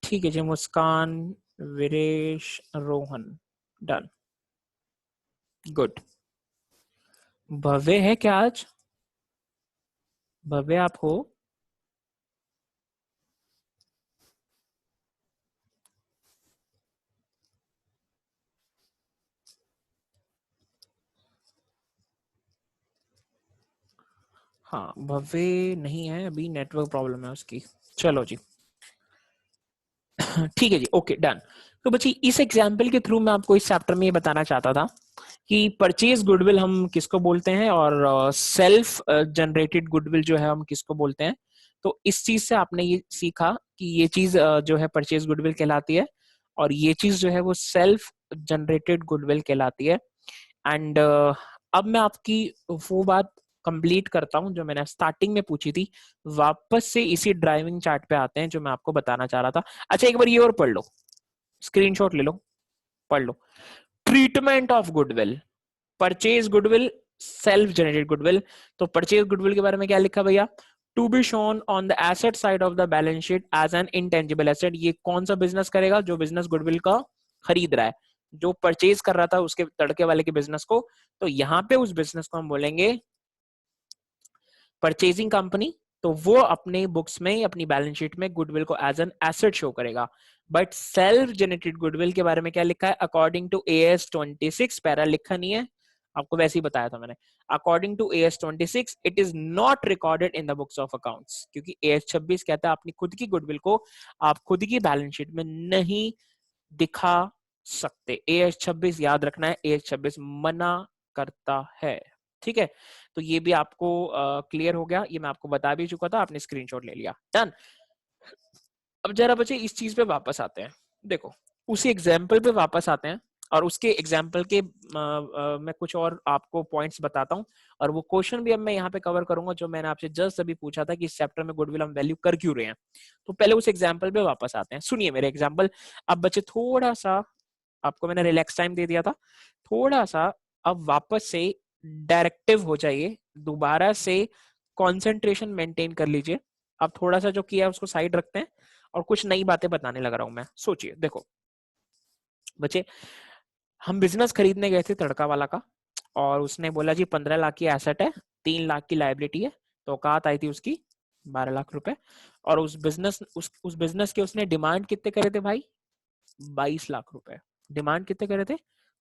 ठीक है जी, मुस्कान, वीरेश, रोहन डन, गुड। भव्य है क्या आज, भव्य आप हो? हाँ, भव्य नहीं है अभी, नेटवर्क प्रॉब्लम है उसकी। चलो जी, ठीक है जी, ओके डन। तो बच्ची इस एग्जाम्पल के थ्रू मैं आपको इस चैप्टर में ये बताना चाहता था कि परचेज गुडविल हम किसको बोलते हैं और सेल्फ जनरेटेड गुडविल जो है हम किसको बोलते हैं। तो इस चीज से आपने ये सीखा कि ये चीज जो है परचेज गुडविल कहलाती है, और ये चीज जो है वो सेल्फ जनरेटेड गुडविल कहलाती है। एंड अब मैं आपकी वो बात कंप्लीट करता हूं जो मैंने स्टार्टिंग में पूछी थी, वापस से इसी ड्राइविंग चार्ट पे आते हैं जो मैं आपको बताना चाह रहा था। अच्छा, एक बार ये और पढ़ लो, स्क्रीनशॉट ले लो, पढ़ लो। Treatment of goodwill, purchase goodwill, self generated goodwill. तो परचेज गुडविल के बारे में क्या लिखा भैया, to be shown on the asset side of the balance sheet as an intangible asset. ये कौन सा बिजनेस करेगा, जो बिजनेस गुडविल का खरीद रहा है, जो परचेज कर रहा था उसके तड़के वाले के बिजनेस को। तो यहाँ पे उस बिजनेस को हम बोलेंगे परचेजिंग कंपनी। तो वो अपने बुक्स में, अपनी बैलेंस शीट में गुडविल को एज एन एसेट शो करेगा। बट सेल्फ जनरेटेड गुडविल के बारे में क्या लिखा है, अकॉर्डिंग टू AS 26, पैरा लिखा नहीं है, आपको वैसे ही बताया था मैंने। According to AS 26 it is not recorded in the books of accounts, क्योंकि AS 26 कहता है अपनी खुद की गुडविल को आप खुद की बैलेंस शीट में नहीं दिखा सकते। AS 26 याद रखना है, AS 26 मना करता है। ठीक है, तो ये भी आपको क्लियर हो गया, ये मैं आपको बता भी चुका था, आपने स्क्रीनशॉट ले लिया, डन। अब जरा बच्चे इस चीज पे वापस आते हैं, देखो उसी एग्जाम्पल पे वापस आते हैं, और उसके एग्जाम्पल के मैं कुछ और आपको पॉइंट्स बताता हूँ। और वो क्वेश्चन भी अब मैं यहाँ पे कवर करूंगा जो मैंने आपसे जस्ट अभी पूछा था कि इस चैप्टर में गुडविल हम वैल्यू कर क्यों रहे हैं। तो पहले उस एग्जाम्पल पे वापस आते हैं, सुनिए मेरे एग्जाम्पल। अब बच्चे थोड़ा सा, आपको मैंने रिलैक्स टाइम दे दिया था, थोड़ा सा अब वापस से डायरेक्टिव हो जाइए, दोबारा से कंसंट्रेशन मेंटेन कर लीजिए। अब थोड़ा सा जो किया है उसको साइड रखते हैं और कुछ नई बातें बताने लग रहा हूं मैं। सोचिए, देखो बच्चे, हम बिजनेस खरीदने गए थे तड़का वाला का, और उसने बोला जी 15 लाख की एसेट है, 3 लाख की लाइबिलिटी है। तो औकात आई थी उसकी 12 लाख रुपए। और उस बिजनेस के उसने डिमांड कितने करे थे भाई? 22 लाख रुपए। डिमांड कितने करे थे?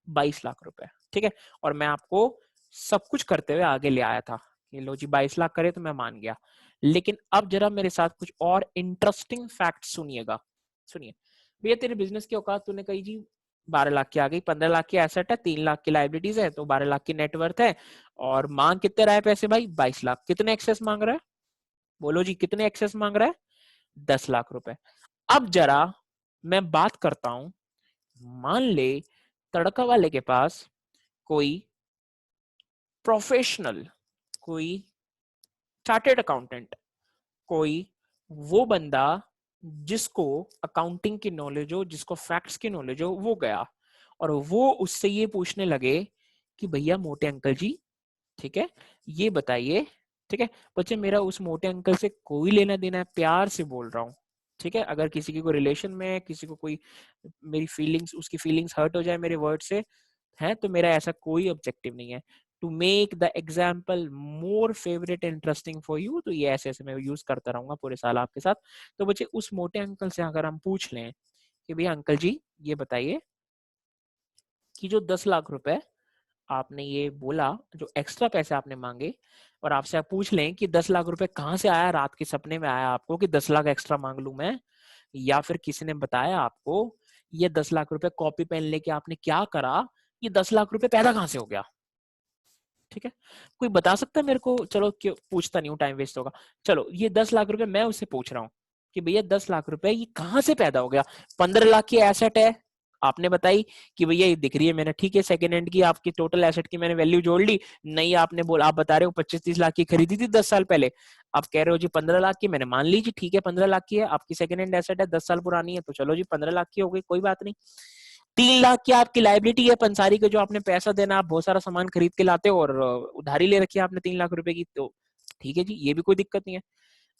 22 लाख रुपए। ठीक है। और मैं आपको सब कुछ करते हुए आगे ले आया था कि लो जी 22 लाख करे तो मैं मान गया। लेकिन अब जरा मेरे साथ कुछ और इंटरेस्टिंग फैक्ट सुनिएगा। सुनिए भैया, तेरे बिजनेस की औकात तूने कही जी 12 लाख की आ गई, 15 लाख की एसेट है, 3 लाख की लाइबिलिटीज है, तो 12 लाख की नेटवर्थ है। और मांग कितने रहा है पैसे भाई? 22 लाख। कितने एक्सेस मांग रहा है? बोलो जी, कितने एक्सेस मांग रहा है? 10 लाख रुपए। अब जरा मैं बात करता हूं, मान ले तड़का वाले के पास कोई प्रोफेशनल, कोई चार्टेड अकाउंटेंट, कोई वो बंदा जिसको अकाउंटिंग की नॉलेज हो, जिसको फैक्ट्स की नॉलेज हो, वो गया और वो उससे ये पूछने लगे कि भैया मोटे अंकल जी, ठीक है, ये बताइए, ठीक है बच्चे, मेरा उस मोटे अंकल से कोई लेना देना है, प्यार से बोल रहा हूँ, ठीक है, अगर किसी की कोई रिलेशन में है, किसी को कोई मेरी फीलिंग्स, उसकी फीलिंग्स हर्ट हो जाए मेरे वर्ड से, है तो मेरा ऐसा कोई ऑब्जेक्टिव नहीं है। To make the example more favourite interesting for you, तो ये ऐसे ऐसे मैं यूज करता रहूंगा पूरे साल आपके साथ। तो बच्चे, उस मोटे अंकल से अगर हम पूछ लें कि भैया अंकल जी ये बताइए कि जो 10 लाख रुपए आपने ये बोला, जो एक्स्ट्रा पैसे आपने मांगे, और आपसे आप पूछ लें कि 10 लाख रुपए कहाँ से आया, रात के सपने में आया आपको कि 10 लाख एक्स्ट्रा मांग लूं मैं, या फिर किसी ने बताया आपको, ये 10 लाख रुपए कॉपी पेन लेके आपने क्या करा, ये 10 लाख रुपए पैदा कहाँ से हो गया? ठीक है, कोई बता सकता है मेरे को? चलो क्यों पूछता नहीं हूँ, टाइम वेस्ट होगा। चलो ये 10 लाख रुपए मैं उससे पूछ रहा हूँ कि भैया 10 लाख रुपए ये कहाँ से पैदा हो गया? 15 लाख की एसेट है, आपने बताई कि भैया ये दिख रही है मैंने, ठीक है, सेकंड हैंड की आपकी टोटल एसेट की मैंने वैल्यू जोड़ ली। नहीं, आपने बोला, आप बता रहे हो 25-30 लाख की खरीदी थी 10 साल पहले, आप कह रहे हो जी 15 लाख की, मैंने मान ली जी, ठीक है 15 लाख की है, आपकी सेकंड हैंड एसेट है, 10 साल पुरानी है, तो चलो जी 15 लाख की हो गई, कोई बात नहीं। 3 लाख की आपकी लाइबिलिटी है पंसारी के, जो आपने पैसा देना, आप बहुत सारा सामान खरीद के लाते हो और उधारी ले रखी है आपने 3 लाख रुपए की, तो ठीक है जी, ये भी कोई दिक्कत नहीं है,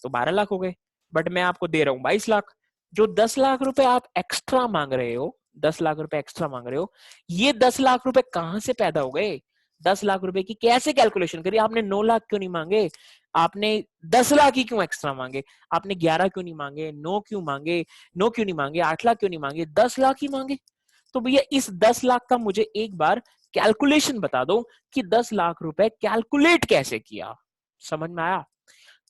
तो 12 लाख हो गए। बट मैं आपको दे रहा हूँ 22 लाख। जो 10 लाख रुपए आप एक्स्ट्रा मांग रहे हो, 10 लाख रुपए एक्स्ट्रा मांग रहे हो, ये 10 लाख रुपए कहाँ से पैदा हो गए? 10 लाख रुपए की कैसे कैलकुलेशन करी आपने? 9 लाख क्यों नहीं मांगे आपने? 10 लाख ही क्यों एक्स्ट्रा मांगे आपने? 11 क्यों नहीं मांगे? 9 क्यों मांगे? 9 क्यों नहीं मांगे? 8 लाख क्यों नहीं मांगे? 10 लाख ही मांगे। तो भैया इस 10 लाख का मुझे एक बार कैलकुलेशन बता दो कि 10 लाख रुपए कैलकुलेट कैसे किया। समझ में आया?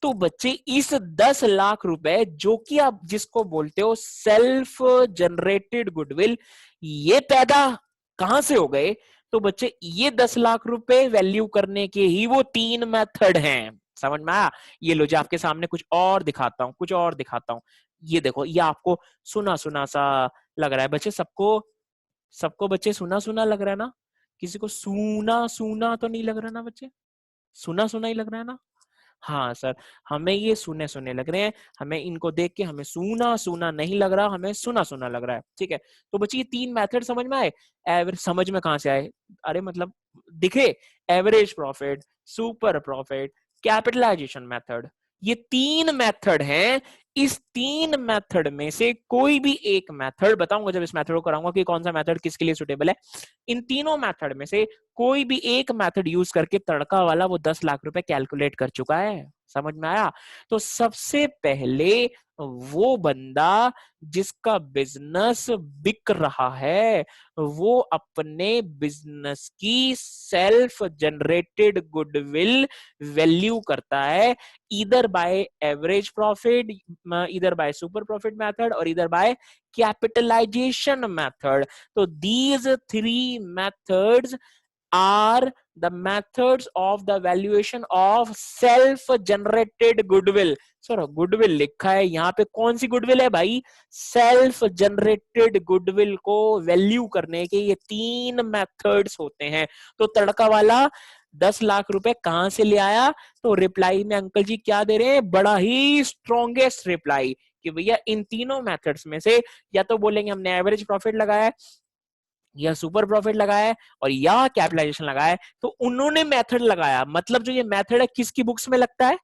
तो बच्चे, इस 10 लाख रुपए जो कि आप जिसको बोलते हो सेल्फ जनरेटेड गुडविल, ये पैदा कहां से हो गए? तो बच्चे, ये 10 लाख रुपए वैल्यू करने के ही वो 3 मेथड हैं। समझ में आया? ये लो जी, आपके सामने कुछ और दिखाता हूं, कुछ और दिखाता हूं। ये देखो, ये आपको सुना सुना सा लग रहा है बच्चे, सबको सबको बच्चे सुना सुना लग रहा है ना? किसी को सूना सूना तो नहीं लग रहा ना बच्चे? सुना सुना ही लग रहा है ना? हाँ सर, हमें ये सुने सुने लग रहे हैं, हमें इनको देख के हमें सूना सूना नहीं लग रहा, हमें सुना सुना लग रहा है। ठीक है, तो बच्चे ये 3 मेथड समझ में आए? एवरेज समझ में कहां से आए? अरे मतलब दिखे, average profit, super profit, capitalisation method, ये 3 मेथड हैं। इस 3 मेथड में से कोई भी एक मेथड बताऊंगा जब इस मेथड को कराऊंगा कि कौन सा मेथड किसके लिए सुटेबल है। इन तीनों मेथड में से कोई भी एक मेथड यूज करके तड़का वाला वो 10 लाख रुपए कैलकुलेट कर चुका है। समझ में आया? तो सबसे पहले वो बंदा जिसका बिजनेस बिक रहा है, वो अपने बिजनेस की सेल्फ जनरेटेड गुडविल वैल्यू करता है, इधर बाय एवरेज प्रॉफिट, इधर बाय सुपर प्रॉफिट मेथड, और इधर बाय कैपिटलाइजेशन मेथड। तो these 3 methods are the methods of the valuation of self generated goodwill। Sir goodwill लिखा है यहाँ पे, कौन सी गुडविल है भाई? सेल्फ जनरेटेड गुडविल को वैल्यू करने के ये 3 मेथड्स होते हैं। तो तड़का वाला 10 लाख रुपए कहां से ले आया? तो रिप्लाई में अंकल जी क्या दे रहे हैं? बड़ा ही स्ट्रॉन्गेस्ट रिप्लाई कि भैया इन तीनों मेथड्स में से, या तो बोलेंगे हमने एवरेज प्रॉफिट लगाया, या सुपर प्रॉफिट लगाया है और या कैपिटलाइजेशन लगाया है, तो उन्होंने मेथड लगाया, मतलब जो ये मेथड है किसकी बुक्स में लगता है,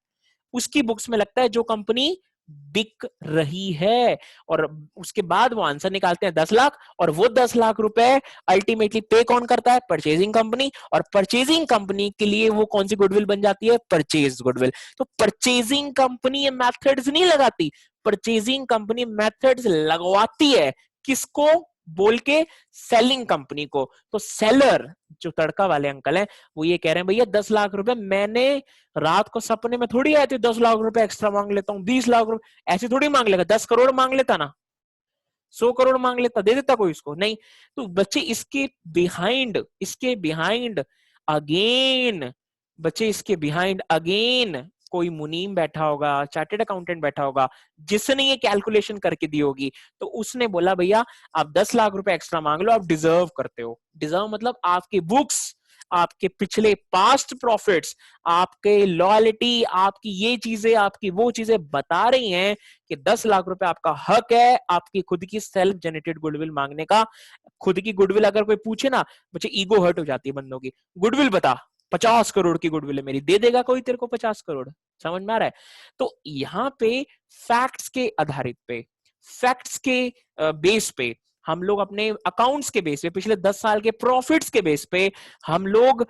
उसकी बुक्स में लगता है जो कंपनी बिक रही है। और उसके बाद वो आंसर निकालते हैं 10 लाख, और वो 10 लाख रुपए अल्टीमेटली पे कौन करता है, परचेजिंग कंपनी। और परचेजिंग कंपनी के लिए वो कौन सी गुडविल बन जाती है, परचेज गुडविल। तो परचेजिंग कंपनी ये मेथड्स नहीं लगाती, परचेजिंग कंपनी मेथड्स लगवाती है, किसको बोल के, सेलिंग कंपनी को। तो सेलर जो तड़का वाले अंकल हैं वो ये कह रहे हैं भैया 10 लाख रुपए मैंने रात को सपने में थोड़ी आए थे, 10 लाख रुपए एक्स्ट्रा मांग लेता हूँ, 20 लाख रुपए ऐसे थोड़ी मांग लेगा, 10 करोड़ मांग लेता ना, 100 करोड़ मांग लेता, दे देता कोई इसको नहीं। तो बच्चे इसके बिहाइंड अगेन, बच्चे इसके बिहाइंड अगेन कोई मुनीम बैठा होगा, चार्टेड अकाउंटेंट बैठा होगा, जिसने ये कैलकुलेशन करके दी होगी। तो उसने बोला भैया आप 10 लाख रुपए एक्स्ट्रा मांग लो, आप डिजर्व करते हो। डिजर्व मतलब आपकी बुक्स, आपके पिछले पास्ट प्रॉफिट्स, आपके लॉयल्टी, आपकी ये चीजें, आपकी वो चीजें बता रही हैं कि 10 लाख रुपए आपका हक है आपकी खुद की सेल्फ जनरेटेड गुडविल मांगने का। खुद की गुडविल अगर कोई पूछे ना, बच्चे ईगो हर्ट हो जाती है बंदों की। गुडविल बता, 50 करोड़ की गुडविल है मेरी, दे देगा कोई तेरे को 50 करोड़? समझ में आ रहा है? तो यहाँ पे फैक्ट्स के आधारित पे, फैक्ट्स के बेस पे हम लोग अपने अकाउंट्स के बेस पे, पिछले 10 साल के प्रॉफिट्स के बेस पे हम लोग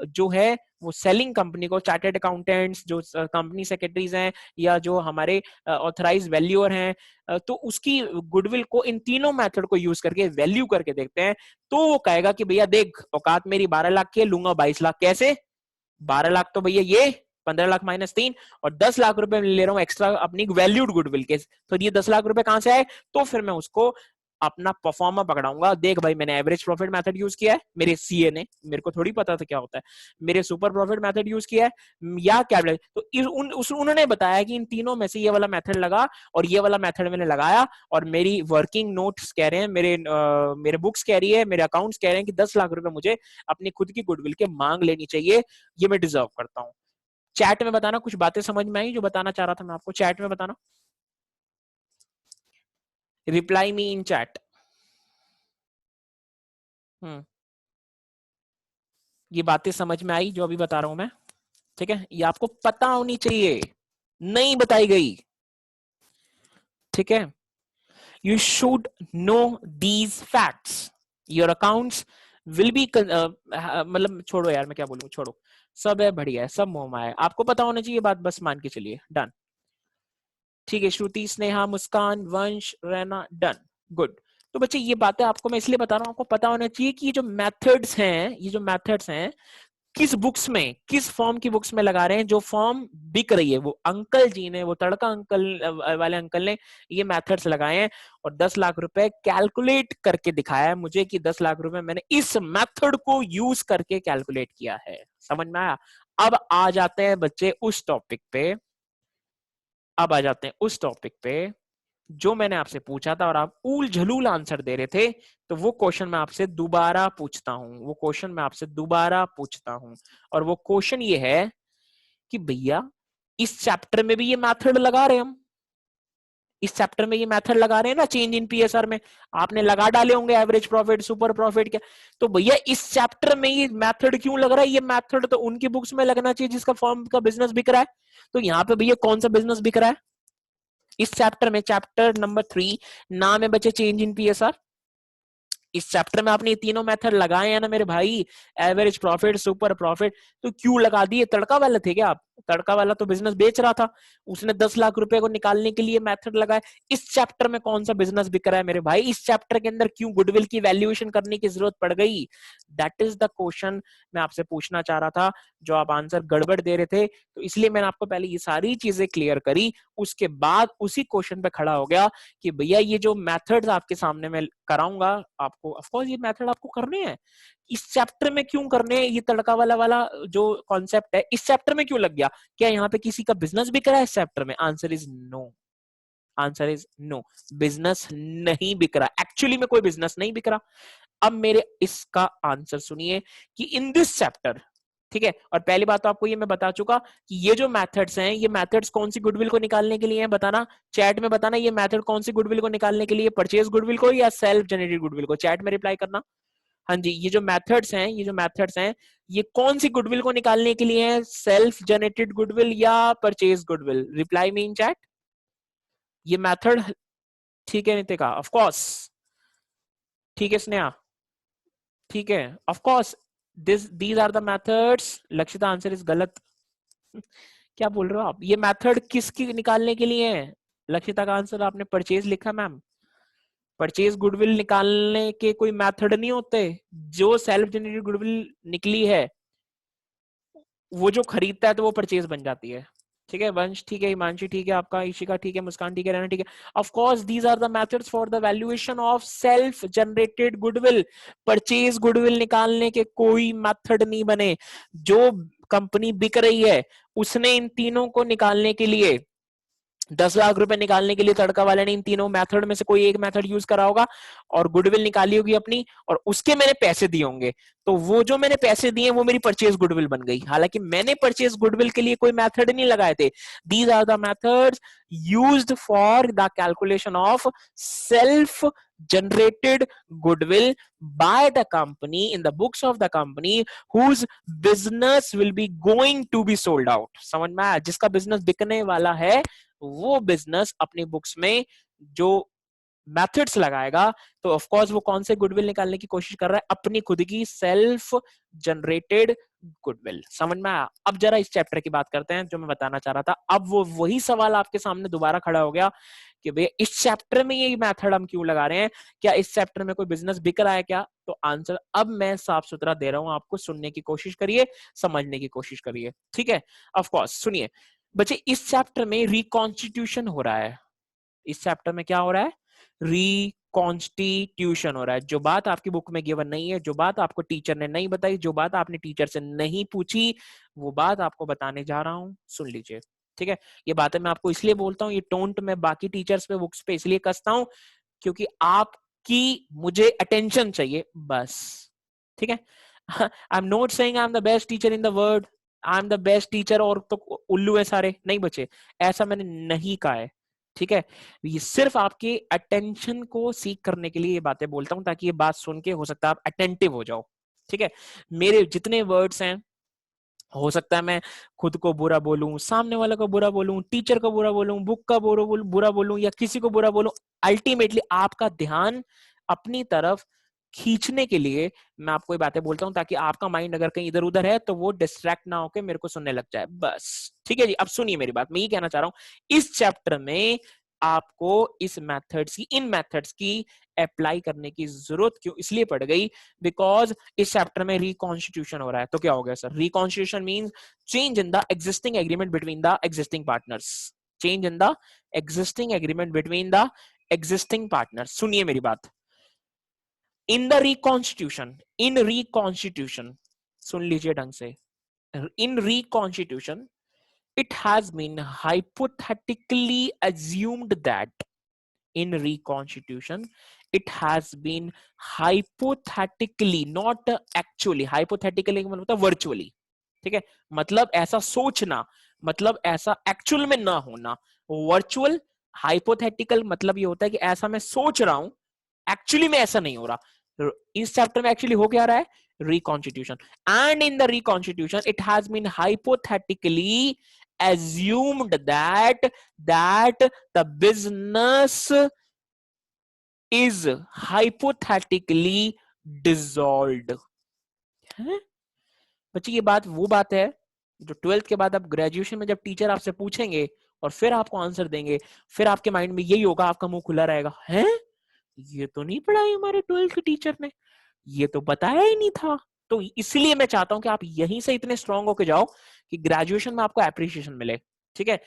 जो है वो सेलिंग कंपनी को, चार्टेड अकाउंटेंट्स जो कंपनी सेक्रेटरीज हैं या जो हमारे ऑथराइज वैल्यूअर हैं, तो उसकी गुडविल को इन तीनों मेथड को यूज करके वैल्यू करके देखते हैं। तो वो कहेगा कि भैया देख औकात मेरी 12 लाख की है, लूंगा 22 लाख। कैसे? 12 लाख तो भैया ये, 15 लाख माइनस 3, और 10 लाख रुपए ले रहा हूं एक्स्ट्रा अपनी वैल्यूड गुडविल के। तो ये 10 लाख रुपए कहां से आए? तो फिर मैं उसको अपना परफॉर्मा पकड़ाऊंगा, देख भाई मैंने एवरेज प्रॉफिट मेथड यूज किया है, मेरे सीए ने, मेरे को थोड़ी पता था क्या होता है, मेरे सुपर प्रॉफिट मेथड यूज किया है या क्या। तो उन्होंने बताया कि इन तीनों में से ये वाला मेथड लगा और ये वाला मेथड मैंने लगाया, और मेरी वर्किंग नोट्स कह रहे हैं, मेरे बुक्स कह रही है, मेरे अकाउंट्स कह रहे हैं कि 10 लाख रुपए मुझे अपनी खुद की गुडविल के मांग लेनी चाहिए, ये मैं डिजर्व करता हूँ। चैट में बताना कुछ बातें समझ में आई जो बताना चाह रहा था मैं आपको, चैट में बताना, रिप्लाई मी इन चैट। ये बातें समझ में आई जो अभी बता रहा हूं मैं? ठीक है, ये आपको पता होनी चाहिए, नहीं बताई गई। ठीक है, you should know these facts, your accounts will be, मतलब छोड़ो यार मैं क्या बोलूं, छोड़ो, सब है बढ़िया है, सब मोह माया है, आपको पता होना चाहिए बात, बस मान के चलिए, डन। ठीक है, श्रुति, स्नेहा, मुस्कान, वंश, रैना, डन, गुड। तो बच्चे ये बातें आपको मैं इसलिए बता रहा हूं, आपको पता होना चाहिए कि ये जो मेथड्स हैं, ये जो मेथड्स हैं किस बुक्स में, किस फॉर्म की बुक्स में लगा रहे हैं, जो फॉर्म बिक रही है। वो अंकल जी ने, वो तड़का अंकल वाले अंकल ने ये मेथड्स लगाए हैं और 10 लाख रुपए कैलकुलेट करके दिखाया है मुझे कि 10 लाख रुपए मैंने इस मेथड को यूज करके कैलकुलेट किया है। समझ में आया? अब आ जाते हैं बच्चे उस टॉपिक पे, अब आ जाते हैं उस टॉपिक पे जो मैंने आपसे पूछा था और आप ऊल झलूल आंसर दे रहे थे। तो वो क्वेश्चन मैं आपसे दोबारा पूछता हूं, वो क्वेश्चन मैं आपसे दोबारा पूछता हूं, और वो क्वेश्चन ये है कि भैया इस चैप्टर में भी ये मेथड लगा रहे हैं हम, इस चैप्टर में ये मेथड लगा रहे हैं ना, चेंज इन पीएसआर में आपने लगा डाले होंगे एवरेज प्रॉफिट, सुपर प्रॉफिट क्या। तो भैया इस चैप्टर में ये मेथड क्यों लग रहा है? ये मेथड तो उनकी बुक्स में लगना चाहिए जिसका फर्म का बिजनेस बिक रहा है। तो यहाँ पे भैया कौन सा बिजनेस बिक रहा है इस चैप्टर में? चैप्टर नंबर 3 नाम है बच्चे चेंज इन पीएसआर। इस चैप्टर में आपने ये तीनों मेथड लगाए हैं ना मेरे भाई, एवरेज प्रॉफिट, सुपर प्रॉफिट। तो क्यों लगा दिए? तड़का वाला थे क्या आप? तड़का वाला तो बिजनेस बेच रहा था, उसने 10 लाख रुपए को निकालने के लिए मेथड लगाए। इस चैप्टर में कौन सा बिजनेस बिक रहा है मेरे भाई? इस चैप्टर के अंदर क्यों गुडविल की वैल्यूएशन करने की जरूरत पड़ गई? दैट इज द क्वेश्चन मैं आपसे पूछना चाह रहा था, जो आप आंसर गड़बड़ दे रहे थे। तो इसलिए मैंने आपको पहले ये सारी चीजें क्लियर करी, उसके बाद उसी क्वेश्चन पे खड़ा हो गया कि भैया ये जो मेथड्स आपके सामने मैं कराऊंगा आपको, ऑफ कोर्स ये मेथड आपको करने हैं, इस चैप्टर में क्यों करने हैं? ये तड़का वाला जो कॉन्सेप्ट है इस चैप्टर में क्यों लग गया? क्या यहाँ पे किसी का बिजनेस बिक रहा है इस चैप्टर में? Answer is no, answer is no, business नहीं बिक रहा, एक्चुअली में कोई बिजनेस नहीं बिक रहा। अब मेरे इसका आंसर सुनिए कि इन दिस चैप्टर, ठीक है, और पहली बात तो आपको ये मैं बता चुका कि ये जो मेथड्स हैं, ये मेथड्स कौन सी गुडविल को निकालने के लिए हैं? बताना, चैट में बताना, ये मेथड कौन सी गुडविल को निकालने के लिए, परचेज गुडविल को या सेल्फ जनरेटेड गुडविल को? चैट में रिप्लाई करना। हाँ जी, ये जो मेथड्स हैं ये कौन सी गुडविल को निकालने के लिए है? सेल्फ जनरेटेड गुडविल या परचेज गुडविल? रिप्लाई मी इन चैट। ये मेथड ठीक है नितिका? ऑफ कोर्स ठीक है स्नेहा, ठीक है of course these are the methods. Lakshita answer is गलत। क्या बोल रहे हो आप? ये मेथड किसकी निकालने के लिए है? लक्षिता का आंसर आपने परचेज लिखा मैम। परचेज गुडविल निकालने के कोई मेथड नहीं होते। जो सेल्फ जनरेटेड गुडविल निकली है वो जो खरीदता है तो वो परचेज बन जाती है। ठीक है वंश, ठीक है हिमांशी, ठीक है आपका, ईशिका ठीक है, मुस्कान ठीक है, रहना ठीक है। Of course these are the methods for the valuation of self generated goodwill. Purchase goodwill निकालने के कोई मेथड नहीं बने। जो कंपनी बिक रही है उसने इन तीनों को निकालने के लिए 10 लाख रुपए निकालने के लिए तड़का वाले ने इन तीनों मेथड में से कोई एक मेथड यूज करा होगा और गुडविल निकाली होगी अपनी, और उसके मैंने पैसे दिए होंगे। तो वो जो मैंने पैसे दिए वो मेरी परचेज गुडविल बन गई, हालांकि मैंने परचेज गुडविल के लिए कोई मेथड नहीं लगाए थे। These are the methods used for the calculation of self generated goodwill by the company in the books of the company whose business will be going to be sold out। समझ में आया? जिसका business बिकने वाला है वो business अपनी books में जो मेथड्स लगाएगा तो ऑफ कोर्स वो कौन से गुडविल निकालने की कोशिश कर रहा है? अपनी खुद की सेल्फ जनरेटेड गुडविल। समझ में आया? अब जरा इस चैप्टर की बात करते हैं जो मैं बताना चाह रहा था। अब वो वही सवाल आपके सामने दोबारा खड़ा हो गया कि भैया इस चैप्टर में ये मेथड हम क्यों लगा रहे हैं? क्या इस चैप्टर में कोई बिजनेस बिक रहा है क्या? तो आंसर अब मैं साफ सुथरा दे रहा हूं आपको, सुनने की कोशिश करिए, समझने की कोशिश करिए। ठीक है ऑफ कोर्स सुनिए बच्चे, इस चैप्टर में रिकॉन्स्टिट्यूशन हो रहा है। इस चैप्टर में क्या हो रहा है? रिकॉन्स्टिट्यूशन हो रहा है। जो बात आपकी बुक में गिवन नहीं है, जो बात आपको टीचर ने नहीं बताई, जो बात आपने टीचर से नहीं पूछी, वो बात आपको बताने जा रहा हूं, सुन लीजिए। ठीक है, ये बातें मैं आपको इसलिए बोलता हूँ, ये टोंट मैं बाकी टीचर्स पे बुक्स पे इसलिए कसता हूँ क्योंकि आपकी मुझे अटेंशन चाहिए बस। ठीक है I am not saying I am the best teacher in the world, I am the best teacher और तो उल्लू है सारे, नहीं बचे, ऐसा मैंने नहीं कहा है। ठीक है, ये सिर्फ आपके अटेंशन को सीख करने के लिए ये बातें बोलता हूं ताकि ये बात सुन के हो सकता है आप अटेंटिव हो जाओ। ठीक है, मेरे जितने वर्ड्स हैं हो सकता है मैं खुद को बुरा बोलूं, सामने वाले को बुरा बोलूं, टीचर को बुरा बोलूं, बुक का बुरा बोलूं या किसी को बुरा बोलूं, अल्टीमेटली आपका ध्यान अपनी तरफ खींचने के लिए मैं आपको ये बातें बोलता हूं ताकि आपका माइंड अगर कहीं इधर उधर है तो वो डिस्ट्रैक्ट ना होकर मेरे को सुनने लग जाए बस। ठीक है जी, अब सुनिए मेरी बात, मैं ये कहना चाह रहा हूं इस चैप्टर में आपको इन मेथड्स की अप्लाई करने की जरूरत क्यों इसलिए पड़ गई बिकॉज इस चैप्टर में रिकॉन्स्टिट्यूशन हो रहा है। तो क्या हो गया sir? Reconstitution means change in the existing agreement between the existing partners. Change in the existing agreement between the existing partners. सुनिए मेरी बात, इन रिकॉन्स्टिट्यूशन सुन लीजिए ढंग से, इन reconstitution it has been hypothetically assumed that in reconstitution it has been hypothetically not actually, hypothetically मतलब होता है virtually। ठीक है, मतलब ऐसा सोचना, मतलब ऐसा एक्चुअल में ना होना, वर्चुअल। हाइपोथेटिकल मतलब ये होता है कि ऐसा मैं सोच रहा हूं, एक्चुअली में ऐसा नहीं हो रहा। इस चैप्टर में एक्चुअली हो क्या रहा है? reconstitution, and in the reconstitution it has been hypothetically assumed that the business is hypothetically dissolved। है बच्चे, ये बात वो बात है जो 12th के बाद अब ग्रेजुएशन में जब टीचर आपसे पूछेंगे और फिर आपको आंसर देंगे, फिर आपके माइंड में यही होगा, आपका मुंह खुला रहेगा, है ये तो नहीं पढ़ाई हमारे 12th के टीचर ने, ये तो बताया ही नहीं था। तो इसलिए मैं चाहता हूं कि आप यहीं से इतने स्ट्रांग होके जाओ कि ग्रेजुएशन में आपको एप्रिसिएशन मिले। ठीक है,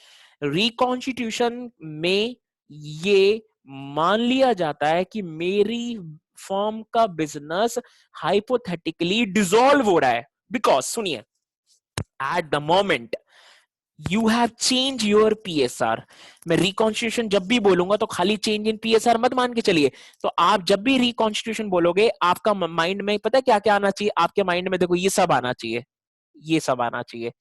रिकॉन्स्टिट्यूशन में ये मान लिया जाता है कि मेरी फर्म का बिजनेस हाइपोथेटिकली डिसॉल्व हो रहा है बिकॉज सुनिए, at the moment you have change your PSR. मैं रिकॉन्स्टिट्यूशन जब भी बोलूंगा तो खाली चेंज इन पीएसआर मत मान के चलिए। तो आप जब भी रिकॉन्स्टिट्यूशन बोलोगे आपका माइंड में पता है क्या क्या आना चाहिए? आपके माइंड में देखो ये सब आना चाहिए, ये सब आना चाहिए।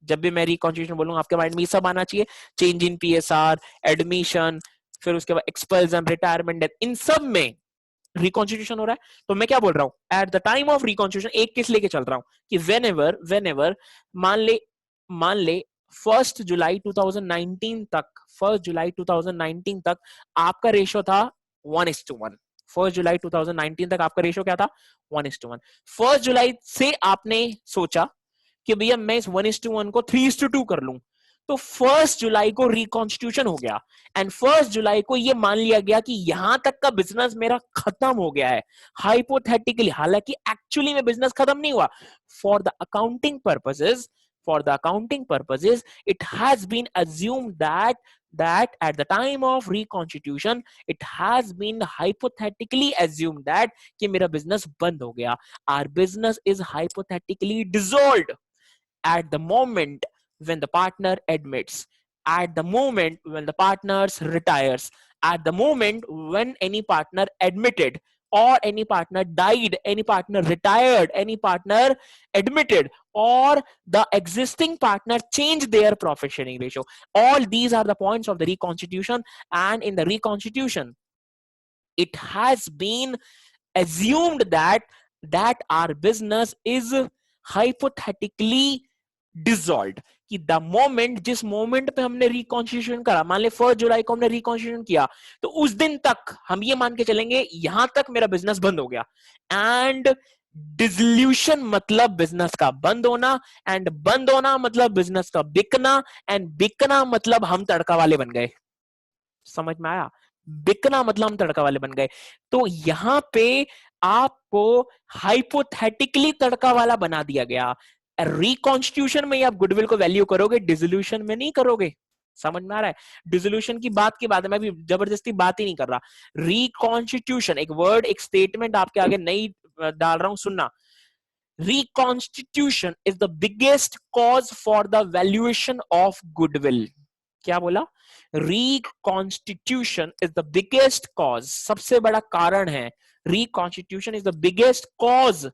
जब भी मैं रिकॉन्स्टिट्यूशन बोलूंगा आपके माइंड में ये सब आना चाहिए, चेंज इन पीएसआर, एडमिशन, फिर उसके बाद एक्सपल्जन, रिटायरमेंट, इन सब में रिकॉन्स्टिट्यूशन हो रहा है, तो मैं क्या बोल रहा हूं, eight the time of reconstitution एक केस लेके चल रहा हूं कि वेन एवर मान ले 1 जुलाई 2019 तक, 1 जुलाई 2019 तक आपका रेशो था 1:1। 1 जुलाई 2019 तक आपका रेशो क्या था, 1:1। 1 जुलाई से आपने सोचा कि भैया मैं इस 1:1 को 3:2 कर लूं, तो 1 जुलाई को रिकॉन्स्टिट्यूशन हो गया एंड 1 जुलाई को ये मान लिया गया कि यहां तक का बिजनेस मेरा खत्म हो गया है हाइपोथेटिकली, हालांकि एक्चुअली में बिजनेस खत्म नहीं हुआ। For the accounting purposes, it has been assumed that at the time of reconstitution it has been hypothetically assumed that कि मेरा बिजनेस बंद हो गया। Our business is hypothetically dissolved at the moment when the partner admits, at the moment when the partner retires, at the moment when any partner admitted or any partner died, any partner retired, any partner admitted, or the existing partner changed their profit sharing ratio. All these are the points of the reconstitution, and in the reconstitution it has been assumed that our business is hypothetically dissolve, कि the moment, जिस moment पे हमने reconstitution करा, मान ले 1 जुलाई को हमने reconstitution किया, तो उस दिन तक हम ये मान के चलेंगे यहां तक मेरा बिजनेस बंद हो गया। एंड डिसल्यूशन मतलब बिजनेस का बंद होना, एंड बंद होना मतलब बिजनेस का बिकना, एंड बिकना मतलब हम तड़का वाले बन गए। समझ में आया? बिकना मतलब हम तड़का वाले बन गए। तो यहां पे आपको हाइपोथेटिकली तड़का वाला बना दिया गया। रिकॉन्स्टिट्यूशन में आप गुडविल को वैल्यू करोगे, डिसोल्यूशन में नहीं करोगे। समझ में आ रहा है? डिसोल्यूशन की बात के बाद मैं भी जबरदस्ती बात ही नहीं कर रहा। रिकॉन्स्टिट्यूशन एक वर्ड, एक स्टेटमेंट आपके आगे नहीं डाल रहा हूं, सुनना। Reconstitution is the biggest cause for the valuation of goodwill. क्या बोला? Reconstitution is the biggest cause, सबसे बड़ा कारण है। Reconstitution is the biggest cause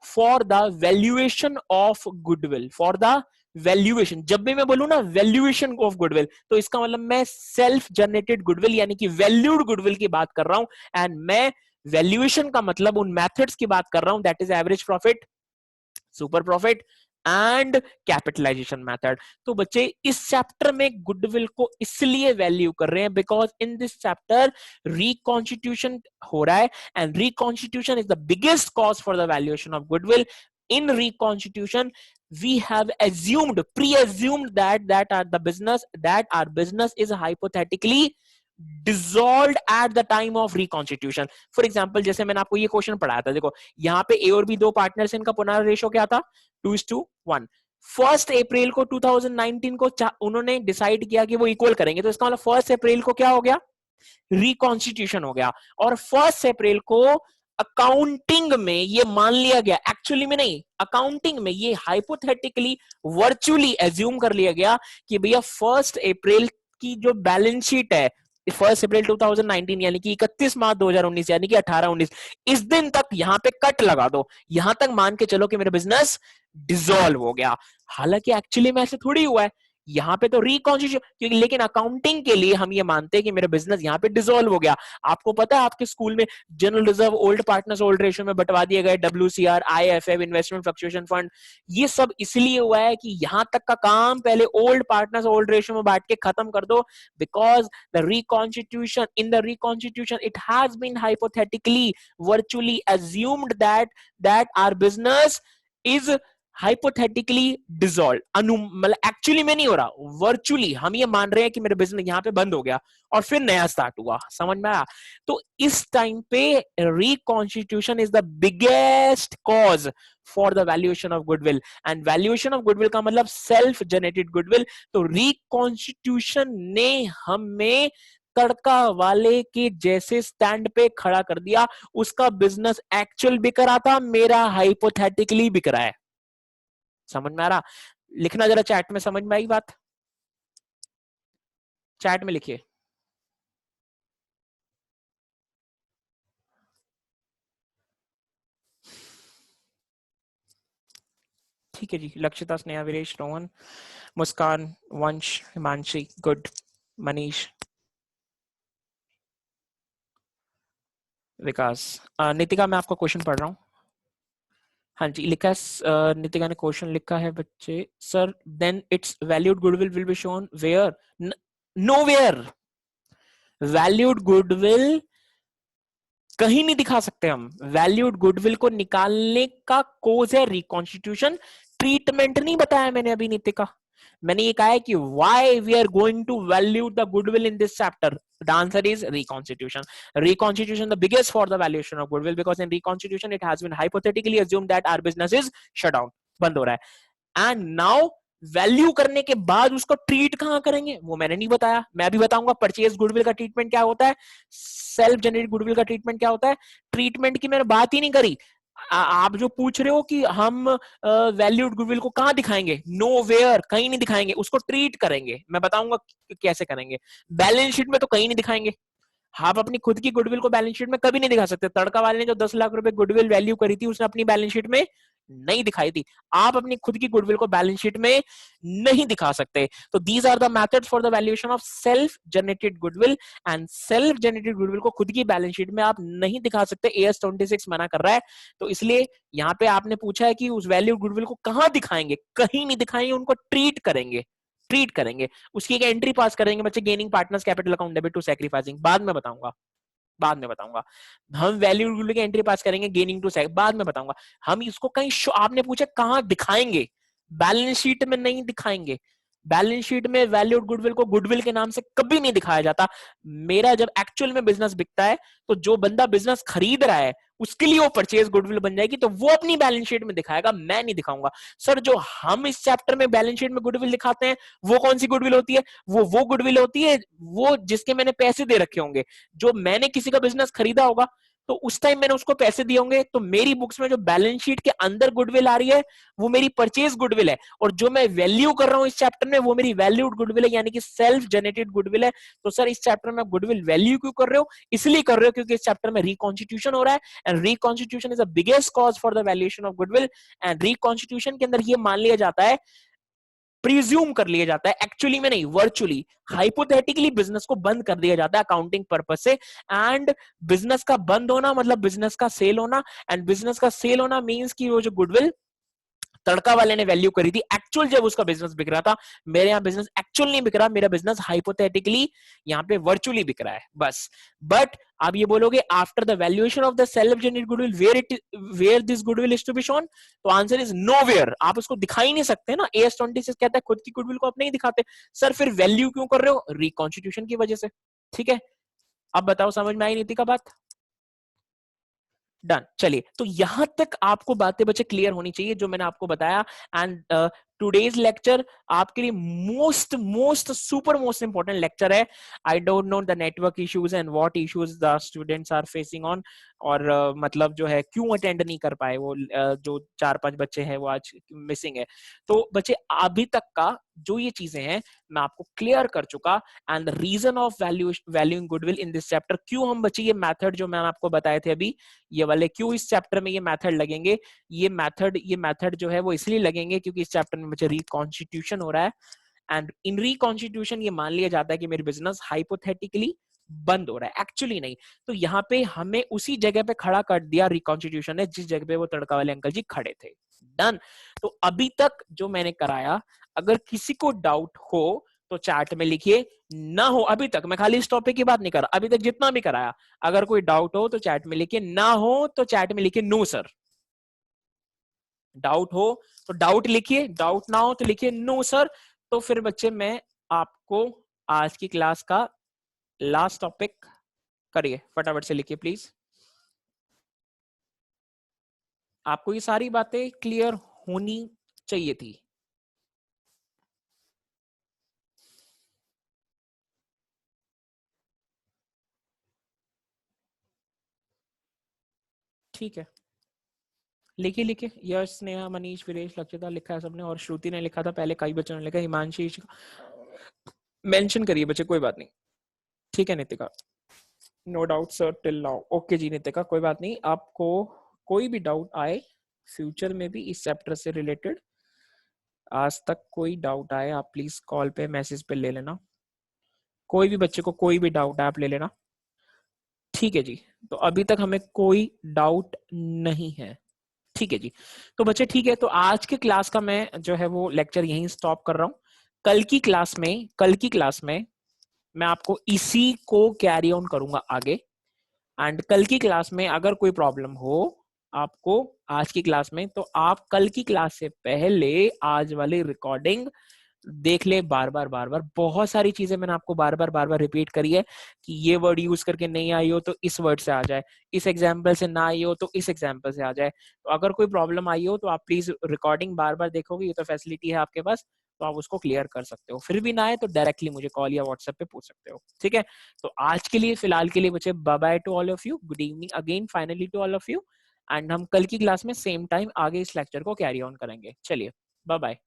for the valuation of goodwill, for the valuation. जब भी मैं बोलूं ना वैल्यूएशन ऑफ गुडविल, तो इसका मतलब मैं सेल्फ जनरेटेड गुडविल यानी कि वैल्यूड गुडविल की बात कर रहा हूं। एंड मैं वैल्यूएशन का मतलब उन मेथड्स की बात कर रहा हूं, that is average profit, super profit and capitalization method. तो बच्चे इस चैप्टर में गुडविल को इसलिए वैल्यू कर रहे हैं because in this chapter reconstitution हो रहा है, and reconstitution is the biggest cause for the valuation of goodwill. In reconstitution we have pre-assumed that our business is hypothetically dissolved at the time of reconstitution. For example, जैसे मैंने आपको ये question पढ़ाया था, देखो यहाँ पे ए और बी दो पार्टनर्स, इनका पुनः रेशो क्या था, 2:1। 1 अप्रैल को 2019 को उन्होंने डिसाइड किया कि वो इक्वल करेंगे, तो इसका मतलब 1 अप्रैल को क्या हो गया, रिकॉन्स्टिट्यूशन हो गया। और 1 अप्रैल को अकाउंटिंग में ये मान लिया गया, एक्चुअली में नहीं, अकाउंटिंग में ये हाइपोथेटिकली वर्चुअली एज्यूम कर लिया गया कि भैया 1 अप्रैल की जो बैलेंस शीट है, 1 अप्रैल 2019 यानी कि 31 मार्च 2019 यानी कि 18-19, इस दिन तक यहां पे कट लगा दो, यहां तक मान के चलो कि मेरा बिजनेस डिसॉल्व हो गया। हालांकि एक्चुअली में ऐसे थोड़ी हुआ है, यहाँ पे तो रिकॉन्स्टिट्यूशन, क्योंकि लेकिन अकाउंटिंग के लिए हम ये मानते हैं कि मेरा बिजनेस यहाँ पे डिसॉल्व हो गया। आपको पता है आपके स्कूल में general reserve old partners old ratio में बंटवा दिए गए, WCR, IFF, investment fluctuation fund, ये सब इसलिए हुआ है कि यहां तक का काम पहले ओल्ड पार्टनर्स ओल्ड रेशियो में बांट के खत्म कर दो, because the reconstitution, in the reconstitution it has been hypothetically virtually assumed that our business is hypothetically dissolve. मतलब एक्चुअली में नहीं हो रहा, वर्चुअली हम ये मान रहे हैं कि मेरे बिजनेस यहाँ पे बंद हो गया और फिर नया स्टार्ट हुआ। समझ में आया? तो इस टाइम पे reconstitution is the biggest cause for the valuation of goodwill, and valuation of goodwill का मतलब सेल्फ जनरेटेड गुडविल। तो रिकॉन्स्टिट्यूशन ने हमें तड़का वाले के जैसे स्टैंड पे खड़ा कर दिया। उसका बिजनेस एक्चुअल बिक रहा था, मेरा हाइपोथेटिकली बिक रहा है। समझ में आ रहा? लिखना जरा चैट में, समझ में आई बात? चैट में लिखिए। ठीक है जी। लक्षिता, स्नेहा, वीरेश, रोहन, मुस्कान, वंश, हिमांशी, गुड, मनीष, विकास। नितिका मैं आपका क्वेश्चन पढ़ रहा हूँ। हाँ जी, लिखा है नितिका ने क्वेश्चन लिखा है बच्चे, sir then it's valued goodwill will be shown where? Nowhere. Valued goodwill कहीं नहीं दिखा सकते हम। वैल्यूड गुडविल को निकालने का कोज है रिकॉन्स्टिट्यूशन। ट्रीटमेंट नहीं बताया मैंने अभी नितिका। मैंने ये कहा है कि why we are going to value the goodwill in this chapter. The answer is reconstitution. Reconstitution the biggest for the valuation of goodwill, because in reconstitution it has been hypothetically assumed that our business is shut down, बंद हो रहा है। And now value करने के बाद उसको treat कहां करेंगे वो मैंने नहीं बताया। मैं भी बताऊंगा परचेज गुडविल का ट्रीटमेंट क्या होता है, सेल्फ जनरेटेड गुडविल का ट्रीटमेंट क्या होता है। ट्रीटमेंट की मैंने बात ही नहीं करी। आप जो पूछ रहे हो कि हम वैल्यूड गुडविल को कहां दिखाएंगे, नो वेयर, कहीं नहीं दिखाएंगे, उसको ट्रीट करेंगे। मैं बताऊंगा कैसे करेंगे। बैलेंस शीट में तो कहीं नहीं दिखाएंगे। आप अपनी खुद की गुडविल को बैलेंस शीट में कभी नहीं दिखा सकते। तड़का वाले ने जो 10 लाख रुपए गुडविल वैल्यू करी थी उसने अपनी बैलेंस शीट में नहीं दिखाई थी। आप अपनी खुद की गुडविल को बैलेंस शीट में नहीं दिखा सकते। तो these are the methods for the valuation of self generated goodwill. And self generated goodwill को खुद की बैलेंस शीट में आप नहीं दिखा सकते। AS 26 मना कर रहा है। तो इसलिए यहाँ पे आपने पूछा है कि उस वैल्यू गुडविल को कहां दिखाएंगे, कहीं नहीं दिखाएंगे, उनको ट्रीट करेंगे। ट्रीट करेंगे, उसकी एक एंट्री पास करेंगे बच्चे, gaining partners capital account debit to sacrificing, बाद में बताऊंगा। बाद में बताऊंगा। हम वैल्यू की एंट्री पास करेंगे, गेनिंग टू सैक, बाद में बताऊंगा। हम इसको कहीं आपने पूछा कहां दिखाएंगे, बैलेंस शीट में नहीं दिखाएंगे। बैलेंस शीट में वैल्यूड गुडविल को गुडविल के नाम से कभी नहीं दिखाया जाता। मेरा जब एक्चुअल में बिजनेस बिकता है तो जो बंदा बिजनेस खरीद रहा है उसके लिए वो परचेज गुडविल बन जाएगी, तो वो अपनी बैलेंस शीट में दिखाएगा, मैं नहीं दिखाऊंगा। सर जो हम इस चैप्टर में बैलेंस शीट में गुडविल दिखाते हैं वो कौन सी गुडविल होती है? वो गुडविल होती है वो जिसके मैंने पैसे दे रखे होंगे। जो मैंने किसी का बिजनेस खरीदा होगा तो उस टाइम मैंने उसको पैसे दिए होंगे, तो मेरी बुक्स में जो बैलेंस शीट के अंदर गुडविल आ रही है वो मेरी परचेज गुडविल है। और जो मैं वैल्यू कर रहा हूं इस चैप्टर में वो मेरी वैल्यूड गुडविल है, यानी कि सेल्फ जनरेटेड गुडविल है। तो सर इस चैप्टर में गुडविल वैल्यू क्यों कर रहे हो? इसलिए कर रहे हो क्योंकि इस चैप्टर में रिकॉन्स्टिट्यूशन हो रहा है, and reconstitution is the biggest cause for the valuation of goodwill. And reconstitution के अंदर ये मान लिया जाता है, प्रिज्यूम कर लिया जाता है, एक्चुअली में नहीं, वर्चुअली हाइपोथेटिकली बिजनेस को बंद कर दिया जाता है अकाउंटिंग पर्पस से। एंड बिजनेस का बंद होना मतलब बिजनेस का सेल होना, एंड बिजनेस का सेल होना मींस कि वो जो गुडविल तड़का वाले ने वैल्यू करी थी एक्चुअल जब उसका बिजनेस बिक रहा था, मेरे यहाँ बिजनेस एक्चुअल नहीं बिक रहा, मेरा बिजनेस हाइपोथेटिकली यहाँ पे वर्चुअली बिक रहा है बस। बट आप ये बोलोगे after the valuation of the self generated goodwill where this goodwill is to be shown, तो आंसर इज नो वेयर। आप उसको दिखा ही नहीं सकते ना। AS 26 कहता है खुद की गुडविल को आप नहीं दिखाते। सर फिर वैल्यू क्यों कर रहे हो? रिकॉन्स्टिट्यूशन की वजह से। ठीक है, अब बताओ समझ में आई नीति का बात? डन। चलिए, तो यहां तक आपको बातें बच्चे क्लियर होनी चाहिए जो मैंने आपको बताया। एंड टुडेज लेक्चर आपके लिए most most super most important lecture है। I don't know the network issues and what issues the students are facing on, और मतलब जो है क्यों अटेंड नहीं कर पाए वो जो 4-5 बच्चे हैं वो आज मिसिंग है। तो बच्चे अभी तक का जो ये चीजें हैं मैं आपको क्लियर कर चुका। And the reason of valuing goodwill in this chapter, क्यों हम बच्चे ये मेथड जो मैंने आपको बताए थे अभी ये वाले, क्यों इस चैप्टर में ये मेथड लगेंगे? ये मेथड जो है वो इसलिए लगेंगे क्योंकि इस चैप्टर में मुझे रिकॉन्स्टिट्यूशन हो रहा है। एंड इन रिकॉन्स्टिट्यूशन ये मान लिया जाता है कि मेरी बिजनेस हाइपोथेटिकली बंद हो रहा है, एक्चुअली नहीं। तो यहाँ पे हमें उसी जगह पे खड़ा कर दिया रिकॉन्स्टिट्यूशन ने जिस जगह पे वो तड़का वाले अंकल जी खड़े थे। डन। तो अभी तक जो मैंने कराया, अगर किसी को डाउट हो तो चैट में लिखिए, ना हो अभी तक मैं खाली इस टॉपिक की बात नहीं कर रहा, अभी तक जितना भी कराया अगर कोई डाउट हो तो चैट में लिखिए, ना हो तो चैट में लिखिए नो सर। डाउट हो तो डाउट लिखिए, डाउट ना हो तो लिखिए नो सर। तो फिर बच्चे मैं आपको आज की क्लास का लास्ट टॉपिक करिए, फटाफट से लिखिए प्लीज। आपको ये सारी बातें क्लियर होनी चाहिए थी। ठीक है, लिखिए लिखिए। यश, स्नेहा, मनीष, वीरेश, लक्षिता लिखा है सबने, और श्रुति ने लिखा था पहले, कई बच्चों ने लिखा, हिमांशी मेंशन करिए बच्चे, कोई बात नहीं। ठीक है Nitika, no doubt sir till now. Okay जी नितिका, कोई बात नहीं। आपको कोई भी डाउट आए फ्यूचर में भी इस चैप्टर से रिलेटेड, आज तक कोई डाउट आए आप प्लीज कॉल पे मैसेज पे ले लेना। कोई भी बच्चे को कोई भी डाउट है आप ले लेना। ठीक है जी, तो अभी तक हमें कोई डाउट नहीं है। ठीक है जी, तो बच्चे ठीक है, तो आज के क्लास का मैं जो है वो लेक्चर यहीं स्टॉप कर रहा हूँ। कल की क्लास में मैं आपको इसी को कैरी ऑन करूंगा आगे। एंड कल की क्लास में अगर कोई प्रॉब्लम हो आपको आज की क्लास में, तो आप कल की क्लास से पहले आज वाली रिकॉर्डिंग देख ले बार बार। बहुत सारी चीजें मैंने आपको बार बार रिपीट करी है कि ये वर्ड यूज करके नहीं आई हो तो इस वर्ड से आ जाए, इस एग्जाम्पल से ना आई हो तो इस एग्जाम्पल से आ जाए। तो अगर कोई प्रॉब्लम आई हो तो आप प्लीज रिकॉर्डिंग बार बार देखोगे, ये तो फैसिलिटी है आपके पास, तो आप उसको क्लियर कर सकते हो। फिर भी ना आए तो डायरेक्टली मुझे कॉल या व्हाट्सएप पे पूछ सकते हो। ठीक है, तो आज के लिए फिलहाल के लिए बच्चे bye bye to all of you, good evening again finally to all of you. And हम कल की क्लास में सेम टाइम आगे इस लेक्चर को कैरी ऑन करेंगे। चलिए बाय बाय।